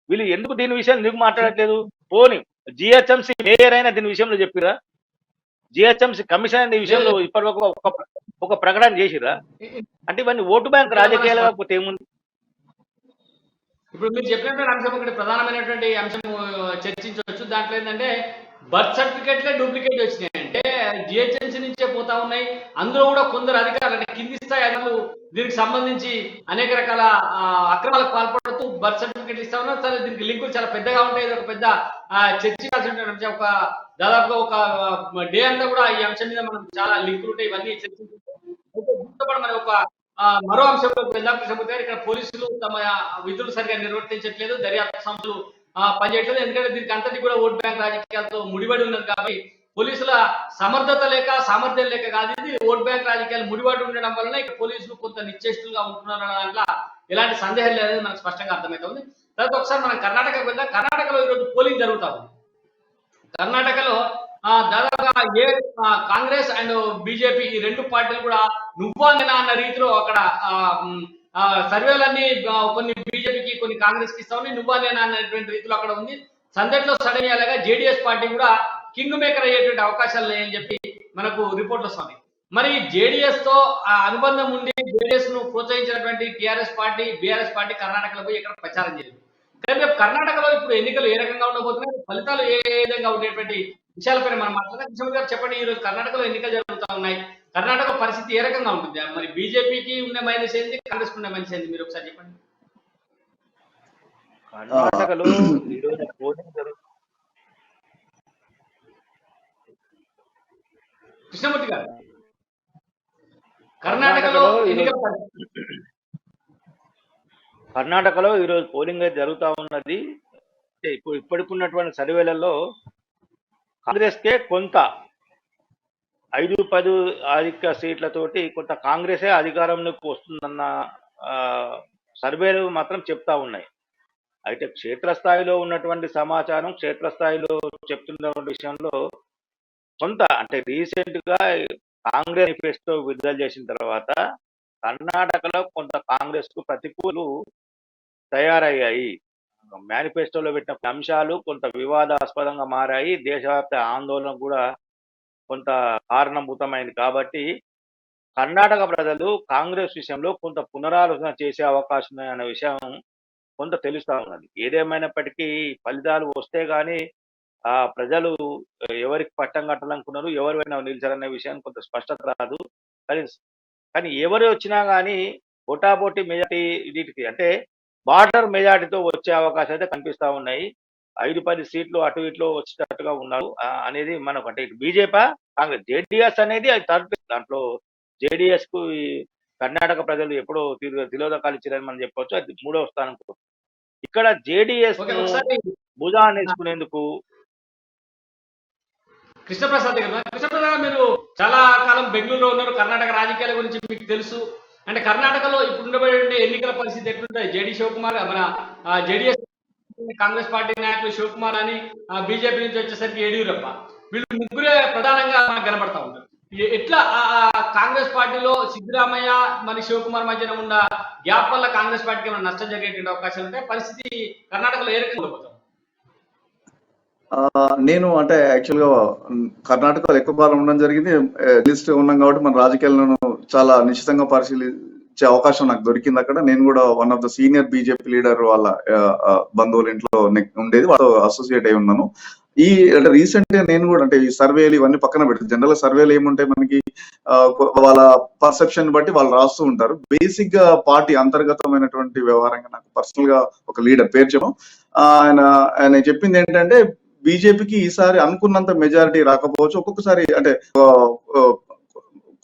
వీళ్ళు ఎందుకు దీని విషయం ఎందుకు మాట్లాడట్లేదు? పోనీ జిహెచ్ఎంసీ మేయర్ అయినా దీని విషయంలో చెప్పిరా? జిహెచ్ఎంసీ కమిషనర్ ఈ విషయంలో ఇప్పటివరకు ఒక ప్రకటన చేసిరా? అంటే ఇవన్నీ ఓటు బ్యాంక్ రాజకీయాలు కాకపోతే ఏముంది? ఇప్పుడు మీరు చెప్పినటువంటి అంశం ఒకటి ప్రధానమైనటువంటి అంశం చర్చించవచ్చు. దాంట్లో ఏంటంటే బర్త్ సర్టిఫికెట్లే డూప్లికేట్ వచ్చినాయి అంటే జిహెచ్ఎంసీ నుంచే పోతా ఉన్నాయి. అందులో కూడా కొందరు అధికారులు అంటే కింది స్థాయి అధికారులు దీనికి సంబంధించి అనేక రకాల అక్రమాలకు పాల్పడుతూ బర్త్ సర్టిఫికెట్లు ఇస్తా ఉన్నారు. సరే, దీనికి లింకులు చాలా పెద్దగా ఉంటాయి. ఒక పెద్ద చర్చించాల్సిన అంశం. ఒక దాదాపుగా ఒక డే అంతా కూడా ఈ అంశం మీద మనం చాలా లింకులు ఉంటాయి, ఇవన్నీ చర్చించుకుంటాం. మరి ఒక మరో అంశంలోకి వెళ్దాం కృష్ణమూర్తి గారు. ఇక్కడ పోలీసులు తమ విధులు సరిగా నిర్వర్తించట్లేదు, దర్యాప్తు సంస్థలు పనిచేయట్లేదు. ఎందుకంటే దీనికి అంతటి కూడా ఓట్ బ్యాంక్ రాజకీయాలతో ముడిపడి ఉన్నది కాబట్టి పోలీసుల సమర్థత లేక సామర్థ్యం లేక కాదు, ఇది ఓట్ బ్యాంక్ రాజకీయాలు ముడిపడి ఉండడం వలన ఇక్కడ పోలీసులు కొంత నిశ్చేష్టులుగా ఉంటున్నారు అన్న దాంట్లో ఎలాంటి సందేహం లేదని మనకు స్పష్టంగా అర్థమవుతుంది. తర్వాత ఒకసారి మనం కర్ణాటకకు వెళ్దాం. కర్ణాటకలో ఈరోజు పోలింగ్ జరుగుతా ఉంది. కర్ణాటకలో దాదాపుగా కాంగ్రెస్ అండ్ బీజేపీ ఈ రెండు పార్టీలు కూడా నువ్వా నేనా అన్న రీతిలో అక్కడ సర్వేలన్నీ కొన్ని బీజేపీకి కొన్ని కాంగ్రెస్ కి ఇస్తా ఉన్నాయి. నువ్వా నేనా అన్నటువంటి రీతిలో అక్కడ ఉంది. సందట్లో సడన్ అయ్యేలాగా జేడీఎస్ పార్టీ కూడా కింగ్ మేకర్ అయ్యేటువంటి అవకాశాలు లేని చెప్పి మనకు రిపోర్ట్లు వస్తున్నాయి. మరి జేడీఎస్ తో అనుబంధం ఉండి జేడీఎస్ ను ప్రోత్సహించినటువంటి టీఆర్ఎస్ పార్టీ, బీఆర్ఎస్ పార్టీ కర్ణాటకలో పోయి ఇక్కడ ప్రచారం చేసింది. కానీ రేపు కర్ణాటకలో ఇప్పుడు ఎన్నికలు ఏ రకంగా ఉండబోతున్నాయి, ఫలితాలు ఏ విధంగా ఉండేటువంటి విషయాలపైన మనం మాట్లాడదాం. కిషోర్ గారు చెప్పండి, ఈ రోజు కర్ణాటకలో ఎన్నికలు జరుగుతూ ఉన్నాయి. కర్ణాటక పరిస్థితి ఏ రకంగా ఉంటుంది? మరి బీజేపీకి ఉండే మైనస్ ఏంది, కాంగ్రెస్ ఉండే మైనస్ ఏంది, మీరు ఒకసారి చెప్పండి. కర్ణాటకలో ఈరోజు పోలింగ్ జరుగుతుంది. కృష్ణమూర్తి గారు, కర్ణాటకలో కర్ణాటకలో ఈరోజు పోలింగ్ అయితే జరుగుతూ ఉన్నది. ఇప్పటికున్నటువంటి సర్వేలలో కాంగ్రెస్ కే కొంత 5-10 అధిక సీట్లతోటి కొంత కాంగ్రెసే అధికారంలోకి వస్తుందన్న సర్వేలు మాత్రం చెప్తా ఉన్నాయి. అయితే క్షేత్రస్థాయిలో ఉన్నటువంటి సమాచారం, క్షేత్రస్థాయిలో చెప్తున్న విషయంలో కొంత అంటే రీసెంట్ గా కాంగ్రెస్ మేనిఫెస్టో విడుదల చేసిన తర్వాత కర్ణాటకలో కొంత కాంగ్రెస్ కు ప్రతికూలు తయారయ్యాయి. మేనిఫెస్టోలో పెట్టిన అంశాలు కొంత వివాదాస్పదంగా మారాయి. దేశవ్యాప్త ఆందోళన కూడా కొంత కారణభూతమైంది. కాబట్టి కర్ణాటక ప్రజలు కాంగ్రెస్ విషయంలో కొంత పునరాలోచన చేసే అవకాశం ఉందనే విషయం కొంత తెలుస్తా ఉన్నది. ఏదేమైనప్పటికీ ఫలితాలు వస్తే గానీ ప్రజలు ఎవరికి పట్టం కట్టాలనుకున్నారు, ఎవరు నిలిచారనే విషయాన్ని కొంత స్పష్టత రాదు. కానీ ఎవరు వచ్చినా కానీ పోటాపోటీ మెజార్టీ వీటికి అంటే బార్డర్ మెజార్టీతో వచ్చే అవకాశాలు అయితే కనిపిస్తా ఉన్నాయి. 5-10 సీట్లు అటు ఇట్లో వచ్చేటట్టుగా ఉన్నారు అనేది మనకు. అంటే ఇటు బీజేపీ, కాంగ్రెస్, జేడీఎస్ అనేది అది థర్డ్ ప్లేస్. దాంట్లో జేడీఎస్ కు కర్ణాటక ప్రజలు ఎప్పుడో తిలోదకాలు ఇచ్చారని మనం చెప్పవచ్చు. అది 3వ స్థానం. ఇక్కడ జేడీఎస్ భుజాన్ని వేసుకునేందుకు కృష్ణప్రసాద్ గారు, కృష్ణప్రసాద్ మీరు చాలా కాలం బెంగళూరులో ఉన్నారు, కర్ణాటక రాజకీయాల గురించి మీకు తెలుసు. అంటే కర్ణాటకలో ఇప్పుడు ఉండబడే ఎన్నికల పరిస్థితి ఎట్లుంటాయి? జేడీ శివకుమార్, మన జేడీఎస్ కాంగ్రెస్ పార్టీ నాయకులు శివకుమార్ అని, బీజేపీ నుంచి వచ్చేసరికి యడియూరప్ప, వీళ్ళు ముగ్గురే ప్రధానంగా కనబడతా ఉంటారు. ఎట్లా కాంగ్రెస్ పార్టీలో సిద్ధరామయ్య మరి శివకుమార్ మధ్యన ఉన్న గ్యాప్ వల్ల కాంగ్రెస్ పార్టీకి ఏమైనా నష్టం జరిగేటువంటి అవకాశాలు ఉంటాయి? పరిస్థితి కర్ణాటకలో ఏ రకంగా ఉండబోతుంది? నేను అంటే యాక్చువల్ గా కర్ణాటకలో ఎక్కువ కాలం ఉండడం జరిగింది. లిస్ట్ ఉన్నాం కాబట్టి మన రాజకీయాలను చాలా నిశ్చితంగా పరిశీలించే అవకాశం నాకు దొరికింది అక్కడ. నేను కూడా one of the senior BJP leader వాళ్ళ బంధువుల ఇంట్లో ఉండేది, వాళ్ళతో అసోసియేట్ అయి ఉన్నాను. అంటే రీసెంట్ గా నేను కూడా అంటే ఈ సర్వేలు ఇవన్నీ పక్కన పెడతాను. జనరల్ గా సర్వేలు ఏముంటాయి మనకి, వాళ్ళ పర్సెప్షన్ బట్టి వాళ్ళు రాస్తూ ఉంటారు. బేసిక్ గా పార్టీ అంతర్గతమైనటువంటి వ్యవహారంగా నాకు పర్సనల్ గా ఒక లీడర్ పేరు చెప్పాం. ఆయన చెప్పింది ఏంటంటే బీజేపీకి ఈసారి అనుకున్నంత మెజారిటీ రాకపోవచ్చు, ఒక్కొక్కసారి అంటే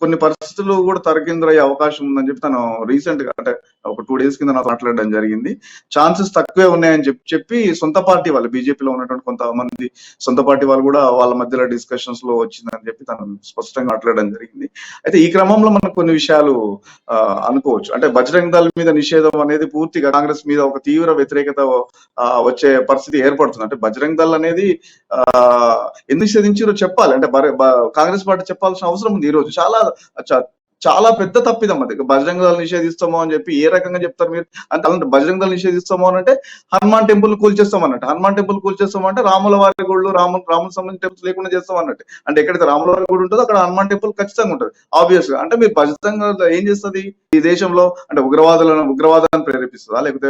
కొన్ని పరిస్థితులు కూడా తరకిందరయ్యే అవకాశం ఉందని చెప్పి తను రీసెంట్ గా అంటే ఒక 2 days కింద నాకు మాట్లాడడం జరిగింది. ఛాన్సెస్ తక్కువే ఉన్నాయని చెప్పి సొంత పార్టీ వాళ్ళు, బీజేపీలో ఉన్నటువంటి కొంతమంది సొంత పార్టీ వాళ్ళు కూడా వాళ్ళ మధ్యలో డిస్కషన్స్ లో వచ్చిందని చెప్పి తను స్పష్టంగా మాట్లాడడం జరిగింది. అయితే ఈ క్రమంలో మనకు కొన్ని విషయాలు అనుకోవచ్చు. అంటే బజరంగ్ దళ్ మీద నిషేధం అనేది పూర్తిగా కాంగ్రెస్ మీద ఒక తీవ్ర వ్యతిరేకత వచ్చే పరిస్థితి ఏర్పడుతుంది. అంటే బజరంగ్ దళ్ అనేది ఎందుకు నిషేధించారో చెప్పాలి, అంటే కాంగ్రెస్ పార్టీ చెప్పాల్సిన అవసరం ఉంది. ఈ రోజు చాలా పెద్ద తప్పిదం అది. బజరంగ దళ నిషేధిస్తామో అని చెప్పి ఏ రకంగా చెప్తారు మీరు? అంటే బజరంగ దళ నిషేధిస్తామో అని అంటే హనుమాన్ టెంపుల్ కూల్చేస్తామన్నట్టు. హనుమాన్ టెంపుల్ కూల్చేస్తామంటే రాముల వారి గుళ్ళు, రాములకు సంబంధించిన టెంపుల్స్ లేకుండా చేస్తాం అన్నట్టు. అంటే ఎక్కడైతే రాముల వారి గుడి ఉంటుందో అక్కడ హనుమాన్ టెంపుల్ ఖచ్చితంగా ఉంటుంది ఆబ్వియస్ గా. అంటే మీరు బజరంగ ఏం చేస్తుంది ఈ దేశంలో? అంటే ఉగ్రవాదాన్ని ప్రేరేపిస్తుందా, లేకపోతే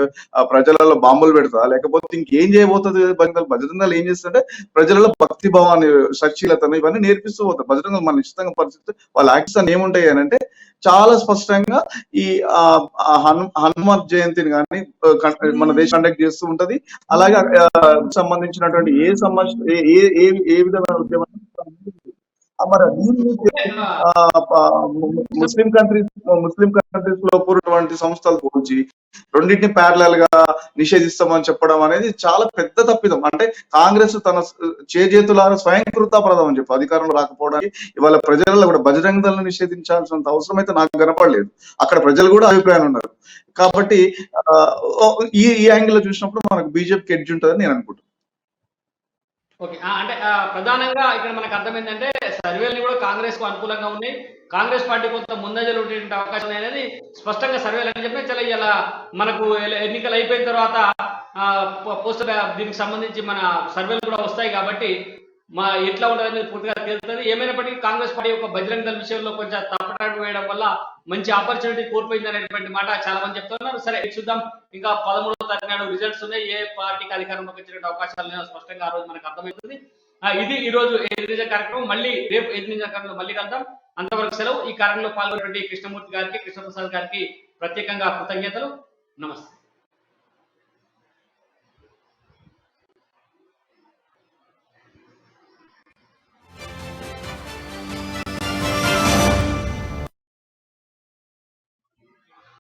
ప్రజలలో బాంబులు పెడుతుందా, లేకపోతే ఇంకేం చేయబోతుంది బజరంగ దళ? ఏం చేస్తుందంటే ప్రజలలో భక్తి భావాన్ని, సచ్చీలతను ఇవన్నీ నేర్పిస్తూ పోతారు. బజరంగ దళ మన నిశ్చితంగా పరిస్థితి వాళ్ళ యాక్షన్ ఏముంటాయి అని అంటే చాలా స్పష్టంగా ఈ హనుమత్ జయంతిని కానీ మన దేశం కండక్ట్ చేస్తూ ఉంటది. అలాగే సంబంధించినటువంటి ఏ విధమైన ఉద్యమం మరి ఓకే. ఆ, ముస్లిం కంట్రీస్ లో కూడినటువంటి సంస్థలు పోల్చి రెండింటిని ప్యారలల్ గా నిషేధిస్తామని చెప్పడం అనేది చాలా పెద్ద తప్పిదం. అంటే కాంగ్రెస్ తన చేజేతులారా స్వయంకృతాపరాధం అని చెప్పి అధికారంలో రాకపోవడానికి ఇవాళ ప్రజలలో కూడా బజరంగ దళం నిషేధించాల్సినంత అవసరం అయితే నాకు కనపడలేదు. అక్కడ ప్రజలు కూడా అభిప్రాయం ఉన్నారు. కాబట్టి ఆ, ఈ యాంగిల్ లో చూసినప్పుడు మనకు బీజేపీకి ఎడ్జ్ ఉంటుందని నేను అనుకుంటున్నాను. ఓకే. అంటే ప్రధానంగా ఇక్కడ మనకు అర్థమైందంటే సర్వేలు కూడా కాంగ్రెస్ కు అనుకూలంగా ఉన్నాయి. కాంగ్రెస్ పార్టీ కొంత ముందంజలు ఉండేటువంటి అవకాశం ఉంది అనేది స్పష్టంగా సర్వేలు అని చెప్పి చాలా ఇలా మనకు ఎన్నికలు అయిపోయిన తర్వాత పోస్ట్ దీనికి సంబంధించి మన సర్వేలు కూడా వస్తాయి కాబట్టి మా ఎట్లా ఉంటుందని పూర్తిగా తెలుస్తుంది. ఏమైనప్పటికీ కాంగ్రెస్ పార్టీ యొక్క బజరంగ దళ విషయంలో కొంచెం తప్పటాడు వేయడం వల్ల మంచి ఆపర్చునిటీ కోల్పోయింది అనేటువంటి మాట చాలా మంది చెప్తున్నారు. సరే చూద్దాం, ఇంకా 13వ తారీఖు నాడు రిజల్ట్స్ ఉన్నాయి. ఏ పార్టీకి అధికారంలోకి వచ్చే అవకాశాలు ఉన్నాయో స్పష్టంగా ఆ రోజు మనకు అర్థమవుతుంది. ఇది ఈ రోజు ఎదిరించే కార్యక్రమం. మళ్ళీ రేపు ఎదిరించే కార్యక్రమంలో మళ్ళీ కలుద్దాం. అంతవరకు సెలవు. ఈ కార్యక్రమంలో పాల్గొన్నటువంటి కృష్ణమూర్తి గారికి, కృష్ణప్రసాద్ గారికి ప్రత్యేకంగా కృతజ్ఞతలు. నమస్తే.